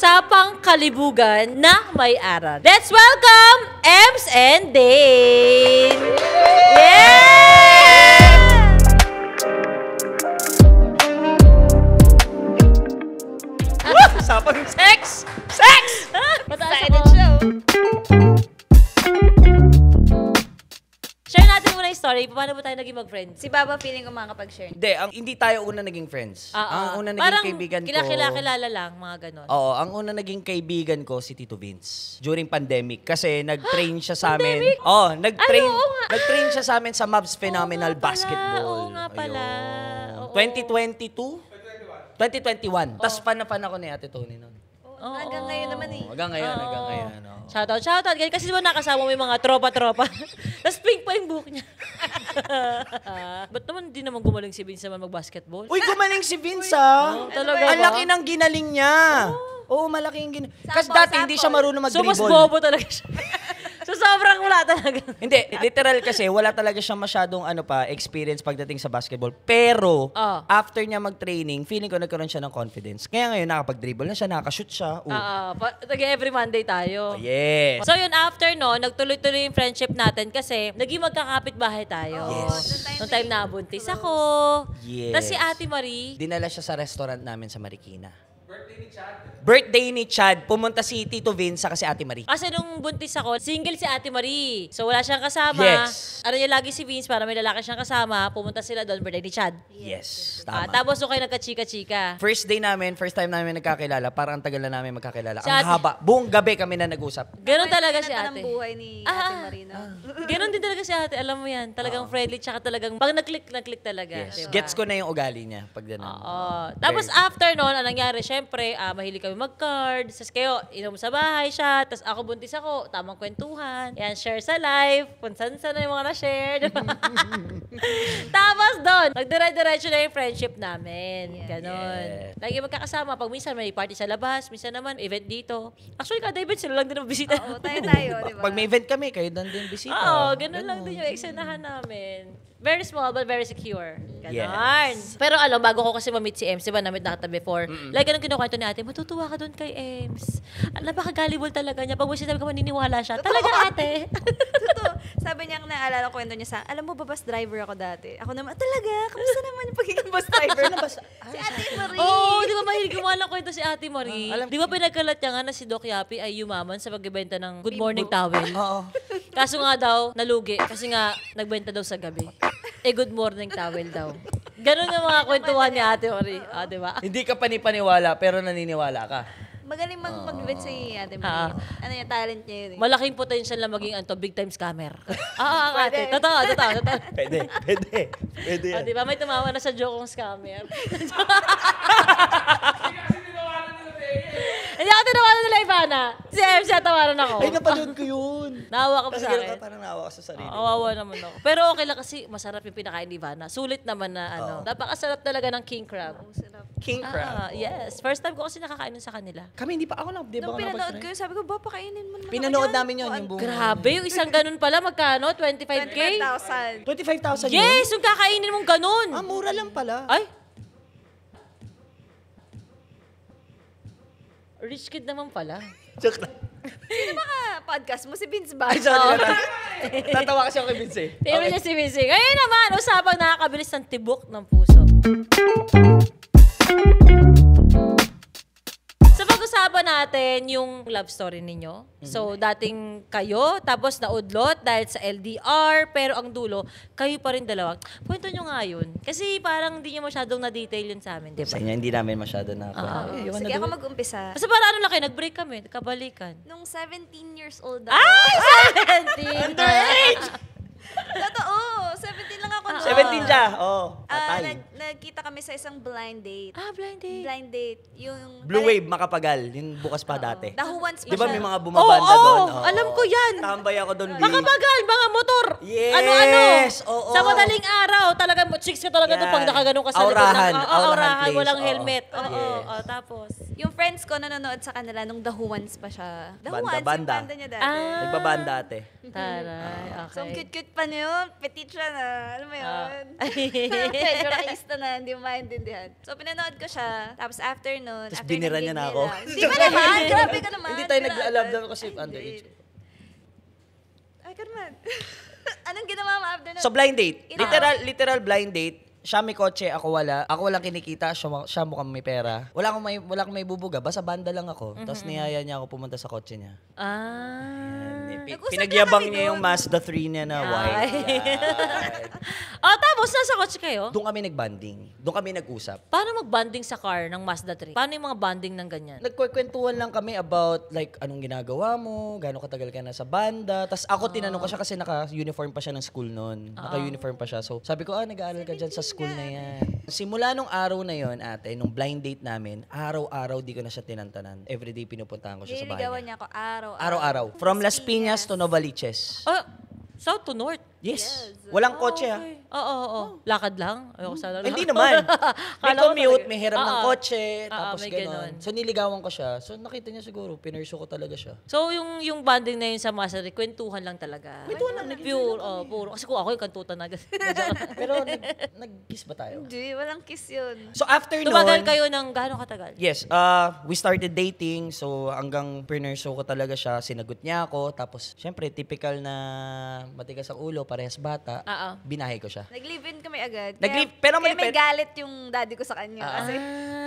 usapang kalibugan na may aral. Let's welcome Ems and Dane! Yeah! Usapang sex! Sex! Excited show! Share natin muna yung story. Paano ba tayo naging mag-friends? Si Baba feeling ko makakapag-share. Hindi tayo una naging friends. Ang una naging kaibigan ko... Parang kilala lang, mga ganon. Oo, ang una naging kaibigan ko si Tito Vince. During pandemic. Kasi nag-train siya sa amin. Pandemic? Oo, nag-train, Ay, oo nga. nag-train siya sa amin sa Mavs Phenomenal Basketball. Oo nga pala. Oo. 2022? 2021. Tas fan na fan ako ni Ate Tony noon. Hanggang ngayon naman eh. Hanggang ngayon. Oh. Shoutout. Kasi di ba nakasama mo yung mga tropa-tropa? Tapos pink pa yung buhok niya. Ba't naman di naman gumaling si Vince naman mag-basketball? Uy, gumaling si Vince ah! Talaga Ang ba? laki ng ginaling niya. Oo, malaki yung ginaling. Kasi dati hindi siya marunong So, mag-dribble. mas bobo talaga siya. So, sobrang wala talaga. Hindi, literal kasi wala talaga siyang masyadong experience pagdating sa basketball. Pero, after niya mag-training, feeling ko nagkaroon siya ng confidence. Kaya ngayon, nakapag-dribble na siya, nakaka-shoot siya. Every Monday tayo. Yes. So, yun, after no, nagtuloy-tuloy yung friendship natin kasi naging magkakapit-bahay tayo. Yes. Noong time na buntis ako. Yes. Tapos si Ate Marie. Dinala siya sa restaurant namin sa Marikina. Birthday ni Chad. Pumunta si Tito Vince kasi Ate Marie. Kasi nung buntis ako, single si Ate Marie. So wala siyang kasama. Yes. Ano niya lagi si Vince para may lalaki siyang kasama. Pumunta sila doon, birthday ni Chad. Yes, tama. Tapos nung kayo nagka-chika-chika. First time namin nagkakilala, parang ang tagal na namin magkakilala. Si Ang Ate- haba. Buong gabi kami na nag-usap. Ganon talaga si Ng Ate. buhay ni Ate Marina. Ganon din talaga si Ate. Alam mo yan. Talagang friendly. Tsaka talagang pag nag-click talaga. Yes. Diba? Gets ko na yung ugali niya pag ganun. Oo. Tapos after noon, anong nangyari? Siyempre, mahilig kami mag-cards. Tapos kayo, inom sa bahay siya. Tapos ako buntis ako. Tamang kwentuhan. Yan, share sa live. Kung saan-saan na yung mga na-share. Diba? Tapos doon, nagdire-diretso na yung friendship namin. Ganon. Yeah. Lagi magkakasama. Pag minsan may party sa labas, minsan naman event dito. Actually, kada event sila lang din ang bisita. Oo, tayo, di ba? Pag may event kami, kayo doon din bisita. Oo, ganun lang din yung eksenahan namin. Very small but very secure. Ganon. Yes. Pero alam, bago ko kasi ma-meet si Ems, diba na-meet na kita before, like ganun kinukwento ni ate, matutuwa ka doon kay Ems. Napaka-gullible talaga niya. Pag mo sinabi ko, maniniwala siya. Talaga ate. Totoo. Sabi niya, naalala ko kwento niya sa, alam mo ba, bus driver ako dati? Ako naman, talaga? Kamusta naman yung pagiging bus driver? Si Ate Marie. Oo, di ba mahilig gumawa kwento si Ate Marie? Di ba pinagkalat niya nga na si Doc Yapi ay yumaman sa pagbebenta ng Good Morning Towel? Oo. Kaso nga daw, nalugi. Kasi nga, nagbenta daw sa gabi. Good Morning Towel daw. Ganun yung mga kwentuhan ni Ate Marie. Di ba? Hindi ka panipaniwala, pero naniniwala ka. Magaling mag-event si Ate Marie. Ano yung talent niya yun eh. Malaking potential na maging big time scammer. Ang ate. Totoo. Pwede. Di ba may tumawa na sa joke kong scammer? Hindi ako tinawanan nila, Ivana. Si MC tawanan ako. Ay, napanood ko yun. Naawa ka pa sa Ganun akin. ka, parang naawa ka sa sarili. Awawa naman ako. Pero okay lang kasi masarap yung pinakain ni Ivana. Sulit naman na napakasarap talaga ng king crab. King crab. Yes. First time ko kasi nakakain sa kanila. Kami, hindi pa ako lang. Di ba Nung ako pinanood ko nakapag-try? yun, sabi ko, ba, pakainin mo naman ako Pinanood dyan." namin yun, yung buong... Grabe, yung isang ganun pala, magkano? 25K? 25,000. 25,000 yun? Yes, yung kakainin mong ganun. Mura lang pala. Ay! Rich kid naman pala. Joke lang. Sino ba podcast mo? Si Vince ba? Ay, sorry. Tatawa kasi ako kay Vince eh. Favorite niya si Vince. Ngayon naman, usapang nakakabilis ng tibok ng puso. Sa pag-usapan natin yung love story ninyo. So, dating kayo, tapos naudlot dahil sa LDR, pero ang dulo, kayo pa rin dalawa. Kwento nyo nga yun. Kasi parang hindi nyo masyadong na-detail yun sa amin, di ba? Sa inyo, hindi namin masyado na... Sige, ako mag-umpisa. Kasi parang ano lang kayo, nag-break kami, kabalikan. Nung 17 years old ako. Ay! 17! Underage! Totoo! 17 lang ako noon. 17 siya. Oo. Patay. Nagkita kami sa isang blind date. Blind date. Blind date. Yung... Blue Wave, Makapagal. Yung bukas pa dati. Dahuans pa Di ba siya. may mga bumabanda Oo, doon? alam ko yan. Tambay ako doon. Makapagal, mga motor. Yes, Ano-ano. oo. Sa madaling araw, talagang chicks ka talaga doon Yan. pag nakaganon ka sa Aurahan, likod. aurahan place. Walang Oo. helmet. Oo, Yes. tapos. Yung friends ko nanonood sa kanila nung Dahuans pa siya. Dahuans, Banda-banda. yung banda niya dati. Nagbabanda ate. Taray, okay. So, ang cute-cute pa niyo. Petit siya na. Alam mo yun. Medyo rakista na, hindi mo maintindihan. So, pinanood ko siya. Tapos after nun, Tapos after binira ng niya gig na ako. nila- Hindi pa naman, grabe ka naman. Hindi tayo Bira nag-alab agad. daw kasi underage. Ay, Carmen. Anong ginawa mo after nun? So blind date. Ina- Literal blind date. Siya may kotse, ako wala. Ako walang kinikita, siya mukhang may pera. Wala akong may bubuga, basta banda lang ako. Tapos niyaya niya ako pumunta sa kotse niya. Nag-usap Pinagyabang na kami niya yung doon. Mazda 3 niya na white. Oh, tapos nasa kotse kayo? Doon kami nag-banding. Doon kami nag-usap. Paano mag-bonding sa car ng Mazda 3? Paano yung mga bonding ng ganyan? Nagkwentuhan lang kami about like anong ginagawa mo, gaano katagal ka na sa banda. Tapos ako tinanong ko siya kasi naka-uniform pa siya ng school noon. Naka-uniform pa siya. So sabi ko, nag-aaral ka dyan sa school na yan. Simula nung araw na yon, ate, nung blind date namin, araw-araw di ko na siya tinantanan. Everyday pinupuntahan ko siya sa bahay Nililigawan niya. niya ako araw-araw. Araw-araw. From Las Piñas to Novaliches. Oh, south to north? Yes. Walang kotse ha. Okay. Oo. Lakad lang? Ayoko sana lang. Hindi naman. May Kala ko commute, talaga. may hiram ng kotse, tapos may gano'n. ganon. So niligawan ko siya. So nakita niya siguro, pinurso ko talaga siya. So, yung bonding na yun sa Mazda 3, kwentuhan lang talaga. Kwentuhan lang, Pure, puro. Kasi kung ako yung kantutan na agad. Pero nag-kiss ba tayo? Hindi, walang kiss yun. So after Tumagal nun, kayo ng gaano katagal? yes, we started dating. So hanggang pinurso ko talaga siya, sinagot niya ako. Tapos syempre, typical na matigas ang ulo, parehas bata. Binahay ko siya. Nag-live-in kami agad. Pero kaya may malupit. galit yung daddy ko sa kanya. Kasi,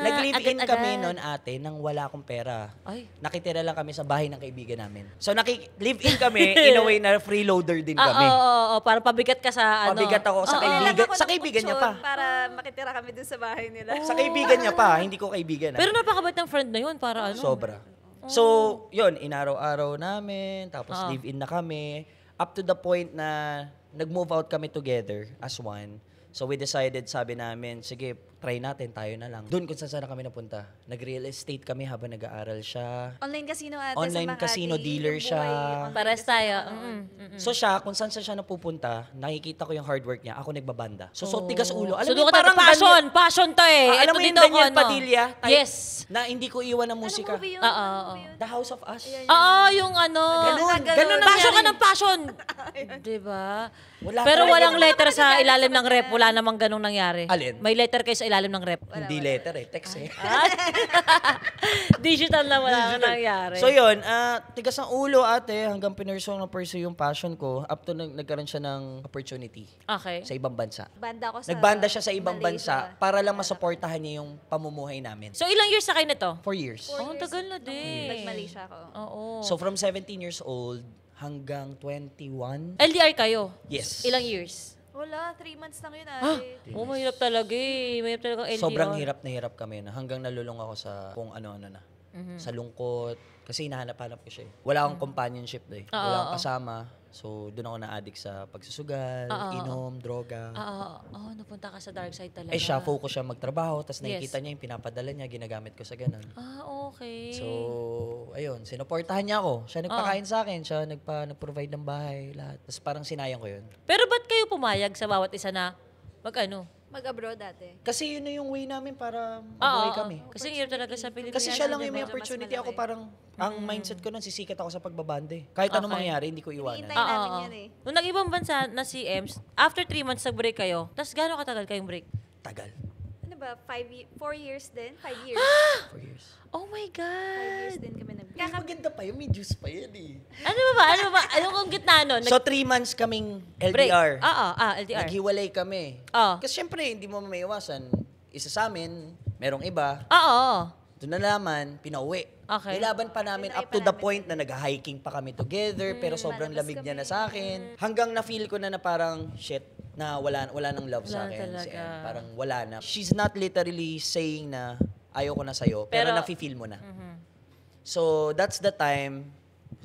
Nag-live-in agad-agad. kami noon, ate, nang wala akong pera. Ay. Nakitira lang kami sa bahay ng kaibigan namin. So live-in kami, in a way na freeloader din kami. Oo. Para pabigat ka sa ano. Pabigat ako sa kailangan kaibigan, ko sa ng kaibigan niya kutsyon pa. para makitira kami dun sa bahay nila. Sa kaibigan niya pa, hindi ko kaibigan. Pero napakabait ng friend na yun para ano. Sobra. So, yun, inaraw-araw namin, tapos live-in na kami, up to the point na nag-move out kami together as one. So we decided, sabi namin, sige, try natin, tayo na lang. Doon kung saan na kami napunta. Nag-real estate kami habang nag-aaral siya. Online casino ate Online sa Makati. casino dealer Yung siya. buhay, online Pares casino tayo. noon. So siya, kung saan siya napupunta, nakikita ko yung hard work niya, ako nagbabanda. So tigas ulo. So, mo doon yung ka parang passion to eh. alam Ito mo yung dito ako, Daniel ano. Padilla? Type Yes. Na hindi ko iwan ng Anong musika. movie yun? Oo. Anong movie yun? The House of Us. Oo, yung ano. Ganun ang Passion ka nangyari. ng passion. Diba? Wala Pero talaga. walang letter sa ilalim ng rep. Wala namang ganong nangyari. Alin? May letter kayo sa ilalim ng rep. Hindi letter text eh. Digital na wala nang nangyari. So yun, tigas ang ulo ate hanggang pursue yung passion ko up to nagkaroon siya ng opportunity Okay. sa ibang bansa. Banda ko sa Nagbanda siya sa ibang Malaysia. bansa para lang masuportahan niya yung pamumuhay namin. So ilang years na kayo nito? 4 years. Oh, ang tagal na din. Nag-Malaysia ako. Oo. So from 17 years old hanggang 21. LDR kayo? Yes. Ilang years? Wala, 3 months lang yun ate. Oh, mahirap talaga eh. Mahirap talaga ang LDR. Sobrang hirap na hirap kami na hanggang nalulung ako sa kung ano-ano na. Sa lungkot. Kasi hinahanap-hanap ko siya eh. Wala akong companionship eh. Wala akong kasama. So, doon ako na-addict sa pagsusugal, inom, droga. Napunta ka sa dark side talaga. Eh siya, focus siya magtrabaho, tapos nakikita niya yung pinapadala niya, ginagamit ko sa ganun. Okay. So, ayun, sinuportahan niya ako. Siya nagpakain sa akin, siya nag-provide ng bahay, lahat. Tapos parang sinayang ko yun. Pero ba't kayo pumayag sa bawat isa na mag-ano? Mag-abroad ate. Kasi yun na yung way namin para mabuhay kami. Kasi hirap talaga sa Pilipinas. Kasi siya lang yung may medyo mas opportunity. malaki. Ako parang, ang mindset ko nun, sisikat ako sa pagbabande. Kahit anong mangyari, hindi ko iwanan. Hinihintay namin yan eh. Nung nag-ibang bansa na si Ems, after 3 months nag-break kayo, tapos gano'ng katagal kayong break? Tagal. Ano ba, 4 years din? 5 years. 4 years. Oh my 5 God! years din kami nag Maganda pa yun, may juice pa yun eh. Ano ba? Ano kung gitna nun? So 3 months kaming Break. LDR. LDR. Naghiwalay kami. Oo. Kasi syempre, hindi mo maiwasan. Isa sa amin, merong iba. Oo. Doon na naman, pinauwi. Okay. Nilaban pa namin Tinry up to pa the namin. point na nag-hiking pa kami together, pero sobrang Palabas lamig niya kami. na sa akin. Hanggang na-feel ko na parang, shit, na wala nang love sa Wala akin. Si talaga. Em. Parang wala na. She's not literally saying na ayaw ko na sa'yo, pero Pero- nafe-feel mo na. So, that's the time,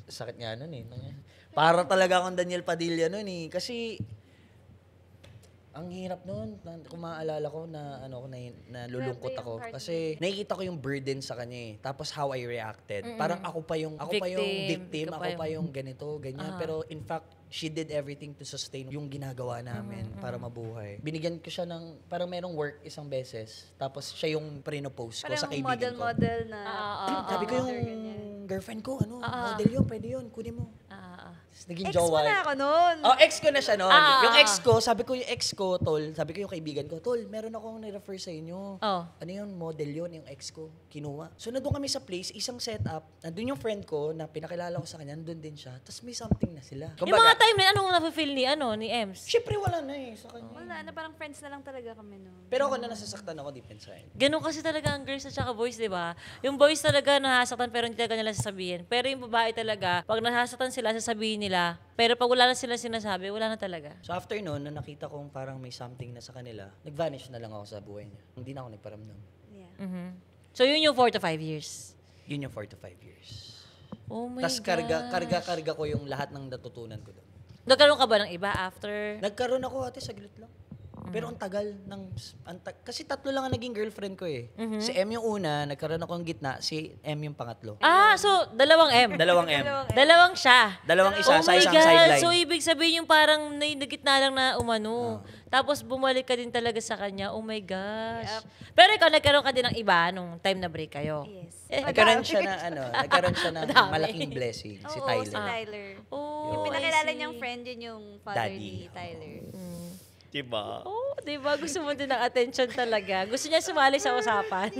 sakit nga nun eh. Para talaga akong Daniel Padilla nun eh. Kasi, ang hirap nun. Kung maaalala ko na lulungkot Grabe yung ako. heartbreak. Kasi nakikita ko yung burden sa kanya eh. Tapos how I reacted. Parang ako pa yung victim, Ikaw ako pa yung ganito, ganyan. Pero in fact, she did everything to sustain yung ginagawa namin para mabuhay. Binigyan ko siya ng, parang merong work isang beses. Tapos siya yung pre-propose ko Parang sa kaibigan ko. model na. Sabi ko yung girlfriend ko, model yun, pwede yun, kunin mo. Naging Ex mo jowa. na ako nun. Oh, ex ko na siya noon. Ah. Yung ex ko, sabi ko yung ex ko, tol, sabi ko yung kaibigan ko, tol, meron akong ni-refer sa inyo. Oh. Ano yun, model yun, yung ex ko, kinuha. So, nandun kami sa place, isang setup, nandun yung friend ko na pinakilala ko sa kanya, nandun din siya. Tapos may something na sila. Yung mga time na, anong na-feel ni Ems? Siyempre wala na eh, sa kanya. Wala na, parang friends na lang talaga kami nun. Pero ako na nasasaktan ako deep inside. Ganun kasi talaga ang girls at saka boys, di ba? Yung boys talaga nahasaktan pero hindi talaga nila sasabihin. Pero yung babae talaga, pag nahasaktan sila, sasabihin nila. Pero pag wala na sila sinasabi, wala na talaga. So after noon, na nakita kong parang may something na sa kanila, nag-vanish na lang ako sa buhay niya. Hindi na ako nagparamdam. Yeah. Mhm. So yun yung 4 to 5 years. Yun yung 4 to 5 years. Oh my Tapos God. karga ko yung lahat ng natutunan ko doon. Nagkaroon ka ba ng iba after? Nagkaroon ako ate, saglit lang. Pero ang tagal kasi tatlo lang ang naging girlfriend ko eh. Si M yung una, nagkaroon ako ng gitna, si M yung pangatlo. Ah, so dalawang M. Dalawang M. Dalawang siya. Dalawang isa Oh sa my isang God. sideline. So ibig sabihin yung parang nagitna lang na umano. Tapos bumalik ka din talaga sa kanya. Oh my gosh. Pero ikaw nagkaroon ka din ng iba nung time na break kayo. Yes. Nagkaroon siya na nagkaroon siya ng Madami. malaking blessing, si Oo, Tyler. si Tyler. Oh, Yung I pinakilala see. niyang friend, yun yung father Daddy. ni Tyler. Diba? Oh, di ba? Gusto mo din ng attention talaga. Gusto niya sumali sa usapan.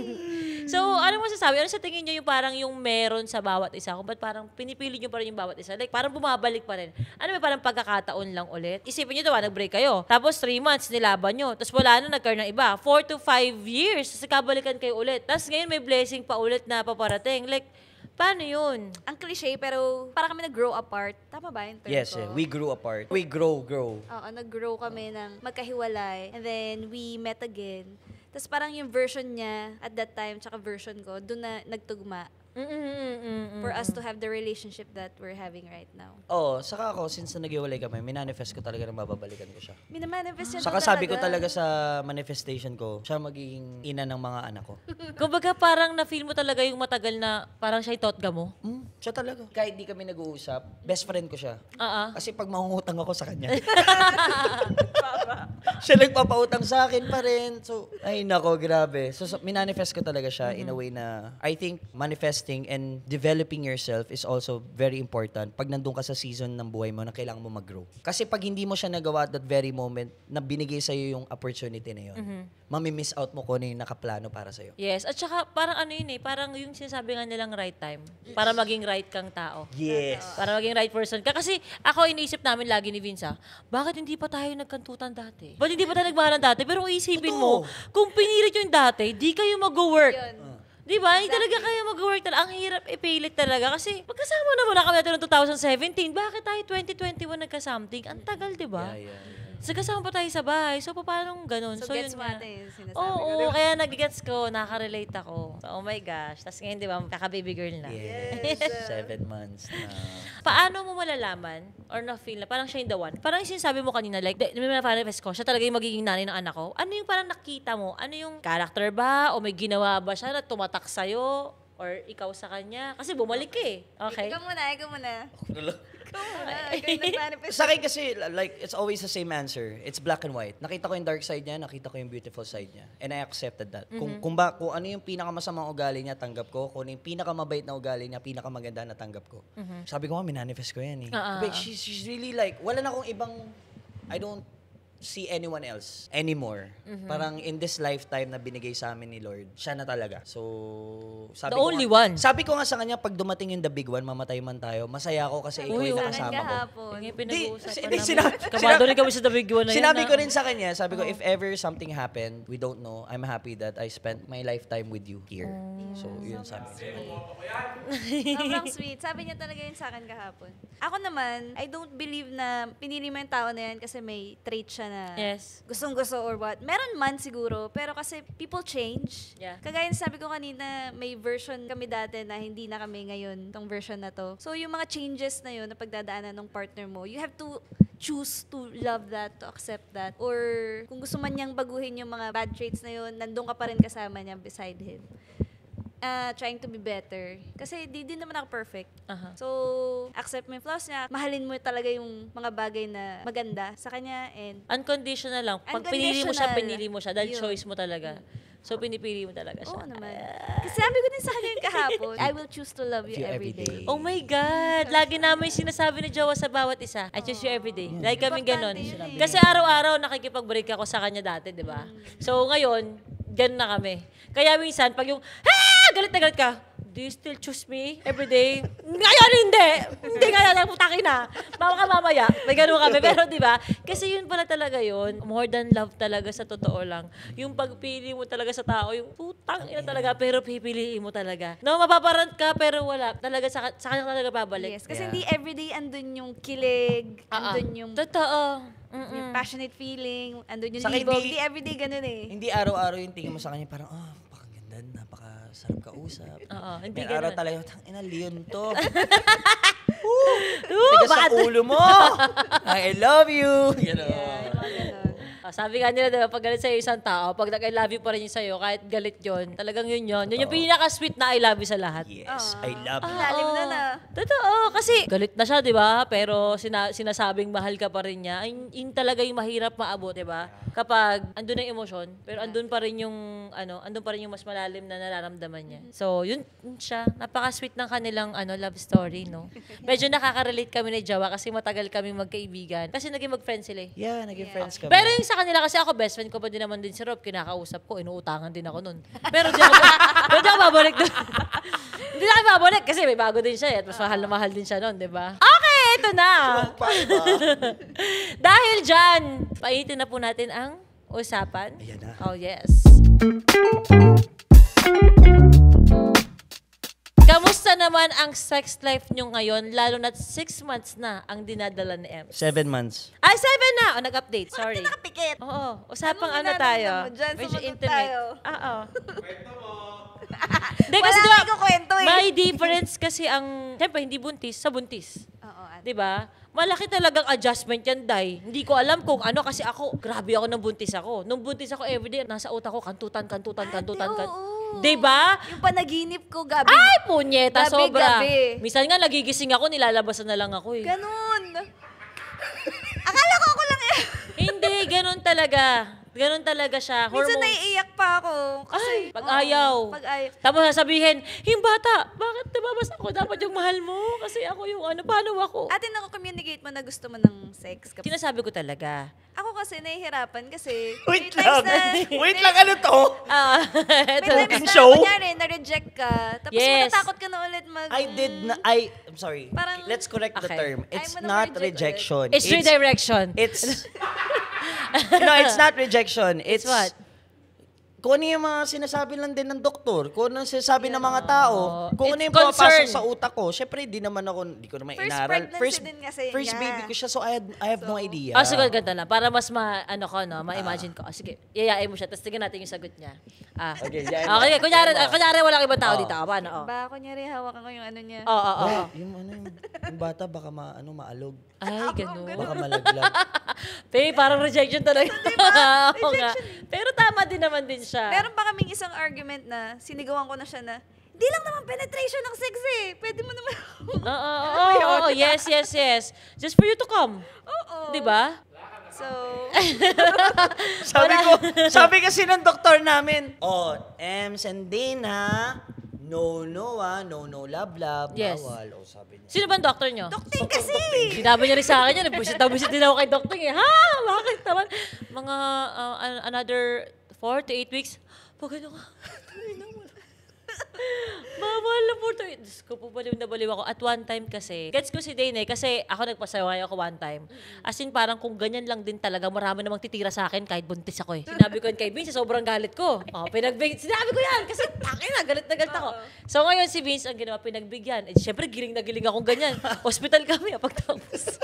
So, ano mo sasabi? Ano sa tingin niyo yung parang yung meron sa bawat isa? Kung ba't parang pinipili niyo pa rin yung bawat isa? Like, parang bumabalik pa rin. Ano ba parang pagkakataon lang ulit? Isipin niyo diba, nag-break kayo. Tapos 3 months, nilaban niyo. Tapos wala na, nagkaroon ng iba. 4 to 5 years, tapos kabalikan kayo ulit. Tapos ngayon may blessing pa ulit na paparating. Like, paano yun? Ang cliche, pero para kami nag-grow apart. Tama ba yung term Yes, ko? we grew apart. We grow. Oo, nag-grow kami ng magkahiwalay. And then, we met again. Tapos parang yung version niya at that time, tsaka version ko, doon na nagtugma. For us to have the relationship that we're having right now. Oh, saka ako, since na nag-iwalay kami, minanifest ko talaga na mababalikan ko siya. Minamanifest niya Saka daw sabi ko talaga sa manifestation ko, siya magiging ina ng mga anak ko. Kumbaga parang na-feel mo talaga yung matagal na parang siya totga mo. Siya talaga. Kahit di kami nag-uusap, best friend ko siya. Kasi pag mangungutang ako sa kanya, siya nagpapautang sa akin pa rin. So, ay nako, grabe. So minanifest ko talaga siya in a way na I think manifesting and developing yourself is also very important pag nandun ka sa season ng buhay mo na kailangan mo mag-grow. Kasi pag hindi mo siya nagawa at that very moment na binigay sa'yo yung opportunity na yun, mamimiss out mo kung ano yung nakaplano para sa'yo. Yes, at saka parang ano yun eh, parang yung sinasabi nga nilang right time para maging right kang tao. Yes. Para maging right person ka. Kasi ako iniisip namin lagi ni Vince, bakit hindi pa tayo nagkantutan dati? Ba't hindi pa tayo nagmahalan dati? Pero kung isipin mo, kung pinilit yung dati, di kayo mag-work. Di ba? Hindi talaga kayo mag-work talaga. Ang hirap ipilit talaga. Kasi magkasama naman na kami natin noong 2017. Bakit tayo 2021 nagka-something? Ang tagal, di ba? Yeah. So, kasama pa tayo sa bahay. So, paano ganun? So, gets yun mo nga. ate yung sinasabi Oo, ko. Diba? kaya nag-gets ko, nakaka-relate ako. So, oh my gosh. Tapos ngayon, di ba, kaka-baby girl na. Yes. 7 months na. Paano mo malalaman or na-feel na parang siya yung the one? Parang yung sinasabi mo kanina, like, may manifest ko, siya talaga yung magiging nanay ng anak ko. Ano yung parang nakita mo? Ano yung character ba? O may ginawa ba siya na tumatak sa'yo? Or ikaw sa kanya? Kasi bumalik ka eh. Okay? Ikaw muna. Ikaw yung nag-manifest. Sa akin kasi, like, it's always the same answer. It's black and white. Nakita ko yung dark side niya, nakita ko yung beautiful side niya. And I accepted that. Kung ano yung pinakamasamang ugali niya, tanggap ko. Kung ano yung pinakamabait na ugali niya, pinakamaganda na tanggap ko. Sabi ko nga, minanifest ko yan eh. But she's really like, wala na akong ibang, I don't see anyone else anymore. Parang in this lifetime na binigay sa amin ni Lord, siya na talaga. So, sabi The ko only nga, one. Sabi ko nga sa kanya, pag dumating yung the big one, mamatay man tayo, masaya ako kasi ikaw yung nakasama ko. Kahapon. Yung pinag-uusapan Hindi, namin. Kabado rin kami sa the big one na yan. Sinabi na- ko rin sa kanya, sabi ko, if ever something happened, we don't know, I'm happy that I spent my lifetime with you here. So, yun sabi ko. Sobrang sweet. Sabi niya talaga yun sa akin kahapon. Ako naman, I don't believe na pinili mo yung tao na yan kasi may trait siya na Yes. gustong-gusto or what. Meron man siguro, pero kasi people change. Yeah. Kagaya ng sabi ko kanina, may version kami dati na hindi na kami ngayon, tong version na to. So yung mga changes na yun na pagdadaanan ng partner mo, you have to choose to love that, to accept that. Or kung gusto man niyang baguhin yung mga bad traits na yun, nandun ka pa rin kasama niya beside him. trying to be better. Kasi di din naman ako perfect. Aha. So, accept mo yung flaws niya. Mahalin mo talaga yung mga bagay na maganda sa kanya and Unconditional lang. Pag pinili mo siya, Unconditional. pinili mo siya. Dahil Yun. choice mo talaga. So, pinipili mo talaga siya. oo naman. Kasi sabi ko din sa kanya yung kahapon, I will choose to love you every day. Oh my God! Lagi namin sinasabi ni Jowa sa bawat isa. I choose you every day. Like kami ganon. Importante yun eh. Kasi araw-araw nakikipag-break ako sa kanya dati, di ba? So ngayon, ganun na kami. Kaya minsan, pag yung, galit na galit ka, do you still choose me every day? Ngayon hindi! Hindi ngayon, putakin na. Mama ka mamaya. May ganun kami. Pero di ba? Kasi yun pala talaga yun. More than love talaga sa totoo lang. Yung pagpili mo talaga sa tao, yung putang ina talaga, pero pipiliin mo talaga. No, mapaparant ka, pero wala. Talaga sa kanya talaga babalik. Yes, kasi Yeah. hindi everyday andun yung kilig, andun yung Totoo. yung passionate feeling, andun yung Sa libog. hindi- Hindi everyday ganun eh. Hindi araw-araw yung tingin mo sa kanya, parang, napakaganda, napakasarap kausap. Oo, hindi May araw ganun. talaga, ina, Leon to. Ooh, Tigas sa ulo mo. I love you. Gano'n. Yung mga ganun. Sabi nga nila, diba, pag galit sa'yo isang tao, pag nag-I love you pa rin yung sa'yo, kahit galit yun, talagang yun yun. Yun yung pinaka-sweet na I love you sa lahat. Yes, I love you. Lalim Oo. na na. Totoo. Kasi galit na siya, di ba? Pero sinasabing mahal ka pa rin niya. Yun talaga yung mahirap maabot, di ba? Kapag andun ang emosyon, pero andun pa rin yung, andun pa rin yung mas malalim na nararamdaman niya. So, yun siya. Napaka-sweet ng kanilang love story, no? Medyo nakaka-relate kami ni Jawa kasi matagal kaming magkaibigan. Kasi naging mag-friends sila eh. Yeah, naging friends kami. Pero yung sa kanila kasi ako, best friend ko pa din naman din si Rob. Kinakausap ko, inuutangan din ako nun. Pero di ako, pero di ako babalik doon. Hindi na ako babalik kasi may bago din siya eh. At mas mahal na mahal din siya nun, di ba? Okay, ito na. Dahil dyan, painitin na po natin ang usapan. Ayan na. Oh, yes. Kamusta naman ang sex life nyo ngayon, lalo na 6 months na ang dinadala ni Ems? 7 months. Ay, 7 na! O, nag-update. Sorry. Nakapikit. Oo. Usapang Anong tayo. nararamdaman mo dyan? Medyo Sumagot intimate. tayo. Oo. Hindi, kasi Wala diba, akong kwento eh. may difference kasi ang, siyempre, hindi buntis sa buntis. Oo, ate. Di ba? Malaki talagang adjustment yan, Day. Hindi ko alam kung ano kasi ako, grabe ako nung buntis ako. Nung buntis ako everyday, nasa utak ko, kantutan. oo. Di ba? Yung panaginip ko, gabi. Ay, punyeta, Gabi, sobra. gabi. Minsan nga, nagigising ako, nilalabasan na lang ako eh. Ganun. Akala ko ako lang eh. Hindi, ganun talaga. Ganun talaga siya. Minsan Hormones. naiiyak pa ako. Kasi, Pag oo, ayaw. Pag ayaw. Tapos sasabihin, yung bata, bakit nababas ako? Dapat yung mahal mo. Kasi ako yung paano ako? Ate, nako-communicate mo na gusto mo ng sex. Sinasabi ko talaga. Ako kasi nahihirapan kasi Wait may times lang. Wait lang, ano to? May Ito. times na, show? kunyari, na-reject ka. Tapos Yes. matatakot ka na ulit I'm sorry. Parang- Let's correct the Okay. term. It's Ayaw mo na not ma-reject rejection. It's redirection. It's no, it's not rejection. It's what? Kung ano yung mga sinasabi lang din ng doktor, kung ano yung sinasabi ng mga tao, kung ano It's yung pumapasok concern. sa utak ko, syempre, hindi naman ko naman First inaral. pregnancy din kasi First niya. baby ko siya, so I have no idea. Oh, sige, ganda lang. Para mas ma-imagine ko. Oh, sige, yayain mo siya. Tapos tignan natin yung sagot niya. Okay, yayain mo. Okay, kunyari walang ibang tao Oh. dito. Paano? Oh. Ba, kunyari, hawakan ko yung ano niya. Oo. Yung bata baka maalog. Ay, ganun. Baka malaglag. Pe, parang rejection talaga. Oo nga. Pero tama din naman din siya. Meron pa kaming isang argument na sinigawan ko na siya na, di lang naman penetration ng sex eh. Pwede mo naman. Oo, yes. Just for you to come. Oo. Di ba? So, sabi kasi ng doktor namin, Ems and Dana, no, love, Yes. bawal. Sabi niya. Sino ba ang doctor nyo? Dokting kasi. Sinabi niya rin sa akin yan. Busit din ako kay doctor eh. Ha? Bakit naman? Mga another 4 to 8 weeks. Pag ano ka? Bawal na po ito. Diyos ko po, baliw na baliw ako. At one time kasi, gets ko si Dane kasi ako nagpasaway ako one time. As in, parang kung ganyan lang din talaga, marami namang titira sa akin kahit buntis ako eh. Sinabi ko yun kay Vince, sobrang galit ko. Sinabi ko yan kasi galit na galit ako. So ngayon si Vince, ang ginawa, pinagbigyan. Siyempre, giling na giling akong ganyan. Hospital kami, pagtapos.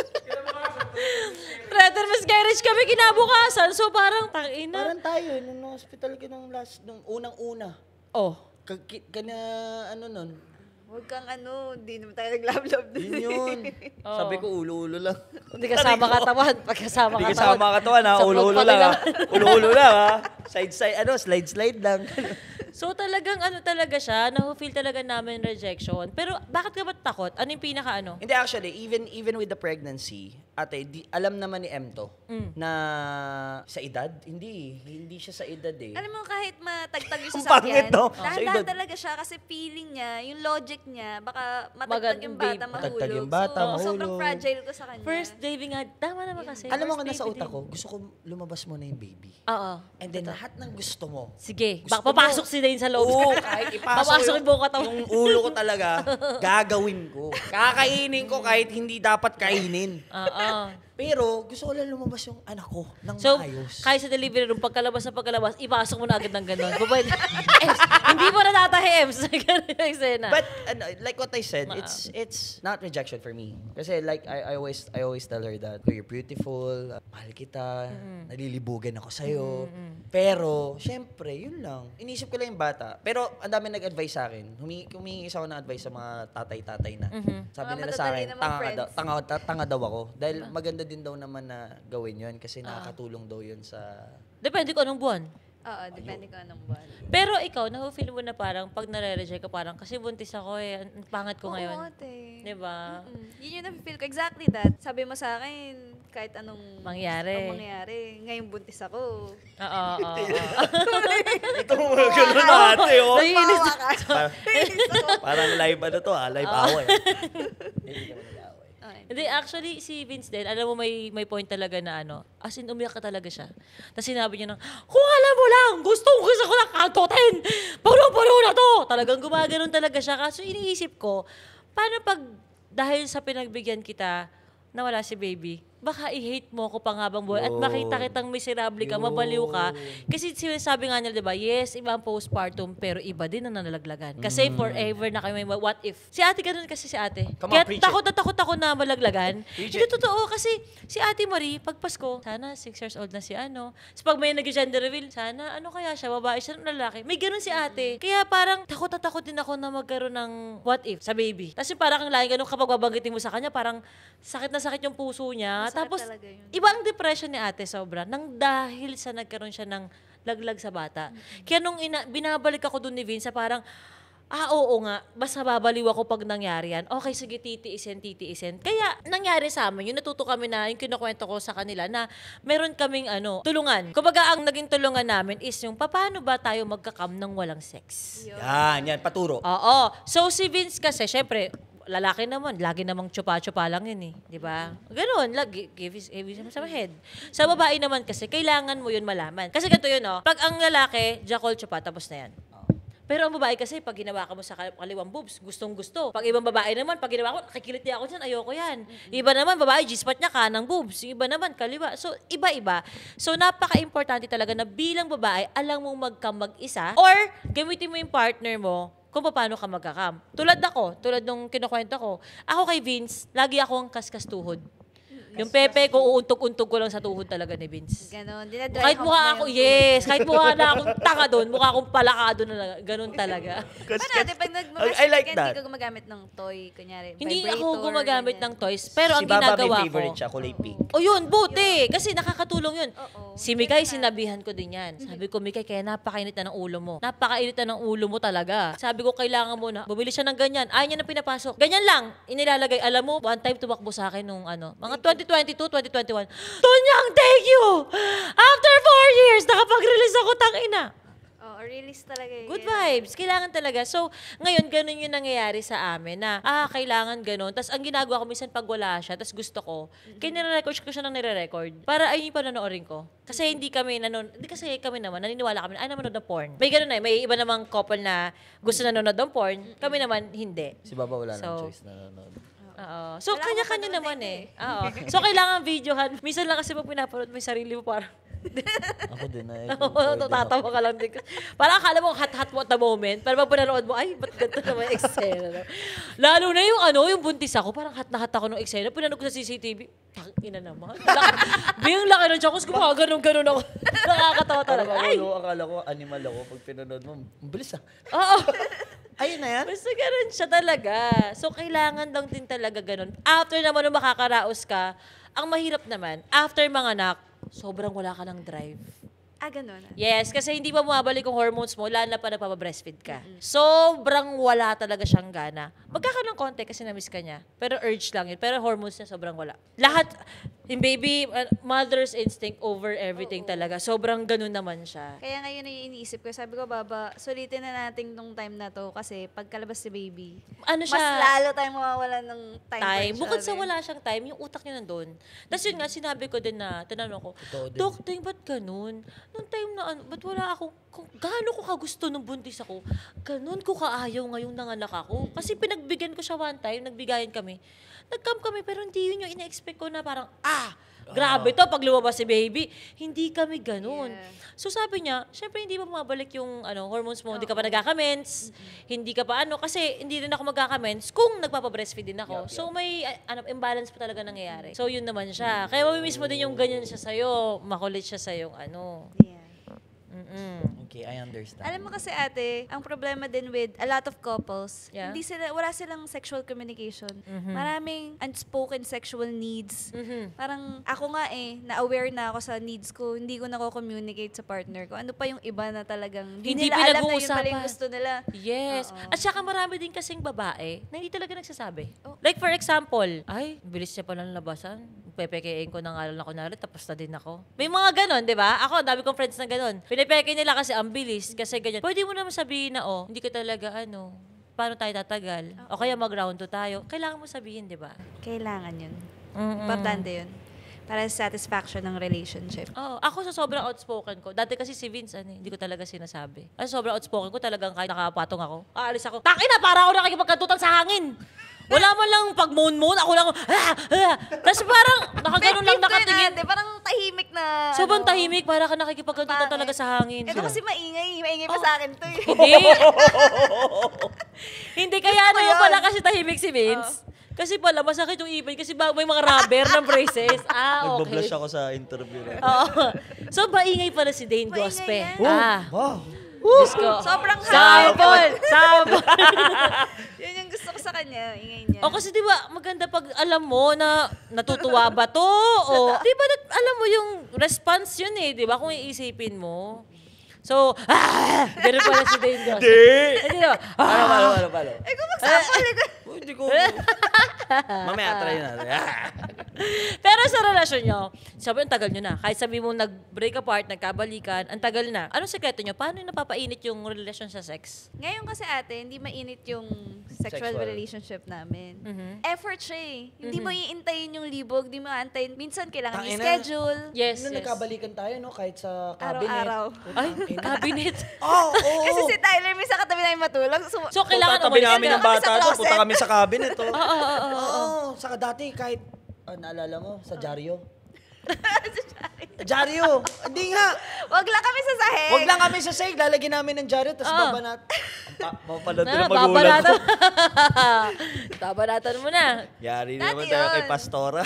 Threatened miscarriage kami kinabukasan. So parang, tangina. Parang tayo, nung hospital ka nung unang-una. Oh. Nun. Huwag kang di naman tayo nag-love-love dun. Yun. Oo. Sabi ko, ulo-ulo lang. Hindi kasama katawan. Pagkasama Hindi katawan. kasama katawan, ha? Sa Ulo-ulo pagpati lang, ha? Ulo-ulo lang, ha? Slide-slide lang. So talagang ano talaga siya, na-feel talaga namin rejection. Pero bakit ka ba takot? Ano yung pinaka ano? Hindi, actually, even with the pregnancy, ate, alam naman ni M to, na sa edad, hindi siya sa edad eh. Alam mo, kahit matagtag yung Ang sasakyan, pangit, no? dahan-dahan Sa talaga siya kasi feeling niya, yung logic niya, baka matagtag yung bata, mahulog. Matagtag yung bata, so, mahulog. sobrang fragile ko sa kanya. First baby nga, tama naman kasi. Alam mo First kung nasa baby utak din. ko, gusto ko lumabas muna yung baby. Oo. And then lahat ng gusto mo. Sige, Gusto papasok mo. si Dane sa loob. Oo, kahit ipasok Papasok yung buong katawan. yung ulo ko talaga, gagawin ko. Kakainin ko kahit hindi dapat kainin. Oo. Pero gusto ko lang lumabas yung anak ko ng So, maayos. kahit sa delivery room, pagkalabas, ipasok mo na agad ng gano'n. Babay, Ems, hindi mo na tatahi, Ems. Ganun yung eksena. But like what I said, it's not rejection for me. Kasi like I always tell her that you're beautiful, mahal kita, nalilibugan ako sa'yo. Pero syempre, yun lang. Inisip ko lang yung bata. Pero ang dami nag-advise sa akin. Humingi isa ako ng advice sa mga tatay-tatay na. Sabi Mga nila sa matatalino akin, mga tanga, friends. tanga daw ako. Dahil maganda din daw naman na gawin yun kasi nakakatulong daw yun sa... Depende ko anong buwan. Oo, depende ko anong buwan. Pero ikaw, na-feel mo na parang pag nare-reject ka, parang kasi buntis ako eh, ang pangat ko Oo, ngayon. ate. Diba? Yun yung na-feel ko. Exactly that. Sabi mo sa akin, kahit anong Mangyari. ngayon buntis ako. Oo, oo, oo. Ito mga ganun ate, oh. Naiinis. Parang live ano to live away. Hindi, actually, si Vince din, alam mo, may point talaga na ano, as in, umiyak ka talaga siya. Tapos sinabi niya na, kung alam mo lang, gusto ko lang kantotin, puno-puno na to. Talagang gumaganon talaga siya. Kaso iniisip ko, paano pag, dahil sa pinagbigyan kita, nawala si baby, baka i-hate mo ako pang habang buhay at makita kitang miserable ka, mabaliw ka. Kasi sinasabi nga niya, di ba, yes, iba ang postpartum, pero iba din ang nalalaglagan. Kasi forever na kayo may what if. Si ate ganun kasi si ate. Come on, Kaya preach takot na takot ako na malaglagan. Preach Hindi it. totoo kasi si Ate Marie, pag Pasko, sana 6 years old na si ano. So pag may nag-gender reveal, sana ano kaya siya, babae siya, lalaki. May ganun si ate. Kaya parang takot na takot din ako na magkaroon ng what if sa baby. Tapos yung parang kang lagi ganun kapag babanggitin mo sa kanya, parang sakit na sakit yung puso niya. Masakit Tapos talaga yun. iba ang depression ni ate sobra nang dahil sa nagkaroon siya ng laglag sa bata. Kaya nung binabalik ako dun ni Vince, parang oo nga, basta babaliw ako pag nangyari yan. Okay, sige, titiisin. Kaya, nangyari sa amin, yung natuto kami na, yung kinukwento ko sa kanila, na meron kaming tulungan. Kumbaga, ang naging tulungan namin is yung, paano ba tayo magkakam ng walang sex? Yan, paturo. Oo. So, si Vince kasi, syempre, lalaki naman, lagi namang tsupa-tsupa lang yun eh. Di ba? Ganun, give him some head. Sa babae naman kasi, kailangan mo yun malaman. Kasi ganito yun, pag ang lalaki, jackal tsupa, tapos na yan. Pero ang babae kasi, pag ginawa ka mo sa kaliwang boobs, gustong-gusto. Pag ibang babae naman, pag ginawa ko, nakikilit niya ako dyan, ayoko yan. Iba naman, babae, G-spot niya, kanang boobs. Yung iba naman, kaliwa. So, iba-iba. So, napaka-importante talaga na bilang babae, alam mong mag-isa, or gamitin mo yung partner mo kung paano ka magkakam. Tulad nung kinukwento ko, ako kay Vince, lagi akong kaskas tuhod. Yung pepe ko, uuntog-untog ko lang sa tuhod talaga ni Vince. Ganon. Dinadry Kahit hump mukha mo ako, yung yes, kahit mukha na akong tanga doon, mukha akong palakado na ganun talaga. Paano natin, pag I like nagmamasturbate ka, that. hindi ka gumagamit ng toy, kunyari, Hindi vibrator, ako gumagamit ganyan. ng toys, pero ang Si Baba may ginagawa favorite ko, siya, kulay pink. o yun, buti. Kasi nakakatulong yun. Oo. Si Mikay, sinabihan ko din yan. Sabi ko, Mikay, kaya napakainit na ng ulo mo. Napakainit na ng ulo mo talaga. Sabi ko, kailangan mo na. Bumili siya ng ganyan. Ayaw niya na pinapasok. Ganyan lang. Inilalagay. Alam mo, one time tumakbo sa akin nung mga 2022, 2021. Tonyang, thank you! After 4 years, nakapag-release ako, tangina. Oo, release talaga yun. Good vibes. Kailangan talaga. So, ngayon, ganun yung nangyayari sa amin na, kailangan ganun. Tapos, ang ginagawa ko minsan pag wala siya, tapos gusto ko, kaya nire-record ko siya ng nire-record. Para ayun yung panonoorin ko. Kasi hindi kami naman, naniniwala kami, ay nanonood ng porn. May ganun may iba namang couple na gusto nanonood ng porn. Kami naman, hindi. Si Baba wala So, nang choice na nanonood. Oo. So, Wala kanya-kanya akong naman panonood Oo. So, kailangan videohan. Minsan lang kasi pag pinapanood mo yung sarili mo, parang, Ako din na. Oo, tatawa ka lang din. Parang akala mo hot mo at the moment. Pero pag pinanood mo, ay, ba't ganito na may eksena? No? Lalo na yung buntis ako, parang hot na hot ako ng eksena. Pinanood ko sa CCTV, ina naman. Biyang laki ng tiyan ko, ganun ako. Nakakatawa talaga. Ay! Akala ko animal ako pag pinanood mo. Ang bilis Oo. Ayun na yan. Basta ganun siya talaga. So, kailangan lang din talaga ganun. After naman nung makakaraos ka, ang mahirap naman, after mga anak, sobrang wala ka ng drive. Ganun. Yes, kasi hindi pa bumabalik yung hormones mo, lalo na pa nagpapa-breastfeed ka. Sobrang wala talaga siyang gana. Magkakaroon ng konti kasi na-miss ka niya. Pero urge lang yun. Pero hormones niya sobrang wala. Lahat, yung baby, mother's instinct over everything talaga. Sobrang ganun naman siya. Kaya ngayon yung iniisip ko, sabi ko, Baba, sulitin na natin tong time na to kasi pagkalabas si baby, Ano siya? mas lalo tayong mawawalan ng time. for each Bukod sa other. wala siyang time, yung utak niya nandun. Tapos yun nga, sinabi ko din na, tinanong ko, Totoo din. Dok, Ting, ba't ganun? Nung time na, ba't wala ako, gaano ko kagusto nung buntis ako, ganun ko kaayaw ngayong nanganak ako. Kasi pinagbigyan ko siya one time, nagbigayan kami. Nag-camp kami, pero hindi yun yung ina-expect ko na parang, grabe to, pag lumabas si baby. Hindi kami ganun. Yeah. So sabi niya, syempre hindi pa bumabalik yung hormones mo, hindi ka pa nagkakamens, hindi ka pa kasi hindi rin ako magkakamens kung nagpapa-breastfeed din ako. So may imbalance pa talaga nangyayari. So yun naman siya. Kaya mamimiss mo din yung ganyan siya sa'yo, makulit siya sa yung Yeah. Okay, I understand. Alam mo kasi ate, ang problema din with a lot of couples, Yeah. wala silang sexual communication. Maraming unspoken sexual needs. Parang ako nga na-aware na ako sa needs ko, hindi ko nako-communicate sa partner ko. Ano pa yung iba na talagang Hindi nila alam na yun pala pinag-uusapan. yung gusto nila. Yes. Oo. At saka marami din kasing babae na hindi talaga nagsasabi. Oh. Like for example, ay, bilis niya palang labasan. Pepekein ko na nga lang kunwari, tapos na din ako. May mga ganon, di ba? Ako, dami kong friends na ganon. Pinipeke nila kasi ang bilis, kasi ganyan. Pwede mo naman sabihin na, hindi ka talaga paano tayo tatagal? O kaya mag-round 2 tayo. Kailangan mo sabihin, di ba? Kailangan yun. Mm-mm. Importante yun. Para sa satisfaction ng relationship. Ako sa sobrang outspoken ko. Dati kasi si Vince, hindi ko talaga sinasabi. Kasi sobrang outspoken ko, talagang kahit nakapatong ako, aalis ako. Takina, para ako nakikipagkantutan sa hangin. Wala man lang pag moon, ako lang, Tapos parang, nakaganon lang nakatingin. Parang tahimik na. Sobrang tahimik, para ka nakikipagkantutan Bakit? talaga sa hangin. Ito kasi maingay. Maingay pa sa akin to eh. Hindi. Hindi, kaya ko naman yun. pala kasi tahimik si Vince. Kasi pala, masakit yung ipin kasi may mga rubber ng braces. Okay. Nagbablush ako sa interview na. Oo. So, maingay pala si Dane Maingay Gospe. yan. Wow. Diyos ko. Sobrang Sample! Sample! Yun yung gusto ko sa kanya. Ingay niya. O kasi di ba maganda pag alam mo na natutuwa ba to? O di ba alam mo yung response yun di ba? Kung iisipin mo. So, ganun pala si Dane Gospe. Hindi ba? Palo. Eh, kung mag-sample ko. Hindi ko. Mamaya, try natin. Pero sa relasyon nyo, sabi ang tagal nyo na. Kahit sabi mo nag-break apart, nagkabalikan, ang tagal na. Anong sekreto nyo? Paano yung napapainit yung relasyon sa sex? Ngayon kasi ate, hindi mainit yung sexual Sexual. relationship namin. Mhm. Effort siya eh. Hindi mo iintayin yung libog, hindi mo aantayin. Minsan kailangan Tangina. i-schedule. Yes, Nung yes. nagkabalikan tayo, no? Kahit sa cabinet. Araw-araw. Ay, cabinet. Oo. Kasi si Tyler, minsan katabi namin matulog. So, kailangan Tatabi umalis namin ka. ng bata Kami sa doon. closet. Punta kami sa cabinet. Oo. Oo. Saka dati, kahit, naalala mo, sa dyaryo. Dyaryo. Hindi nga. Wag lang kami sa sahig. Huwag lang kami sa sahig. Lalagyan namin ng dyaryo, tapos babanat. Mapapanood na magulang Babanatan. ko. Babanatan mo na. Yari Dati naman tayo kay yun. Pastora.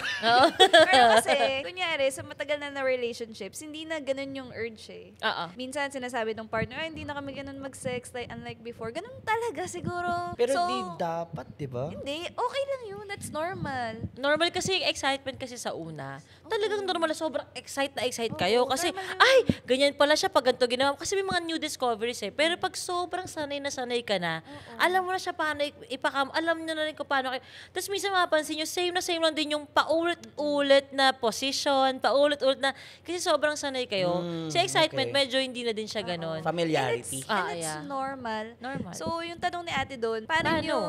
Pero kasi, kunyari, sa matagal na relationships, hindi na ganun yung urge eh. Oo. Minsan sinasabi ng partner, hindi na kami ganun mag-sex like unlike before. Ganun talaga siguro. Pero So, di dapat, di ba? hindi. Okay lang yun. That's normal. Normal kasi yung excitement kasi sa una. Talagang normal na sobrang excited Oo, kayo. Kasi, normal yun. ay, ganyan pala siya pag ganito ginawa. Kasi may mga new discoveries eh. Pero pag sobrang sanay ka na, alam mo na siya paano ipakam, alam nyo na rin kung paano kayo. Tapos minsan mapapansin nyo, same lang din yung paulit-ulit na position, paulit-ulit na, kasi sobrang sanay kayo. Sa excitement, okay. medyo hindi na din siya ganon. Familiarity. And it's Yeah. normal. Normal. So, yung tanong ni ate doon, paano Paano? nyo...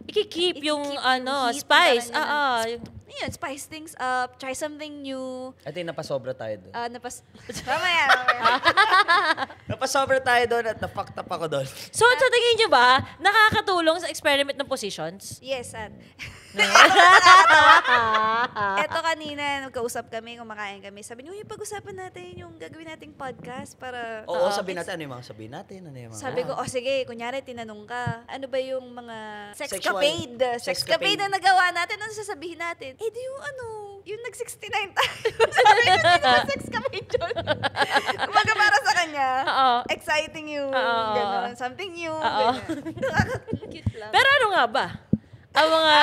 Ikikeep yung, heat, spice. yung parang Yung, Yun, spice things up, try something new. At napasobra tayo doon. Mamaya. Napasobra tayo doon at na-fucked up ako doon. so, sa tingin nyo ba, nakakatulong sa experiment ng positions? Yes, at... Eto kanina, nagkausap kami, kumakain kami. Sabi niyo, pag-usapan natin yung gagawin nating podcast para... Oo, sabihin natin. Ano yung mga sabihin natin? Ano yung mga... Sabi ko, sige, kunyari, tinanong ka, ano ba yung mga Sexual. sexcapade? Sexcapade na nagawa natin, ano sasabihin natin? Eh, di yung yung nag-69 tayo. Sabi ko, di naman sexcapade yun. Kumbaga para sa kanya, Oo. exciting yung Oo. gano'n, something new, Oo. gano'n. Nakaka-cute lang. Pero ano nga ba? Ang mga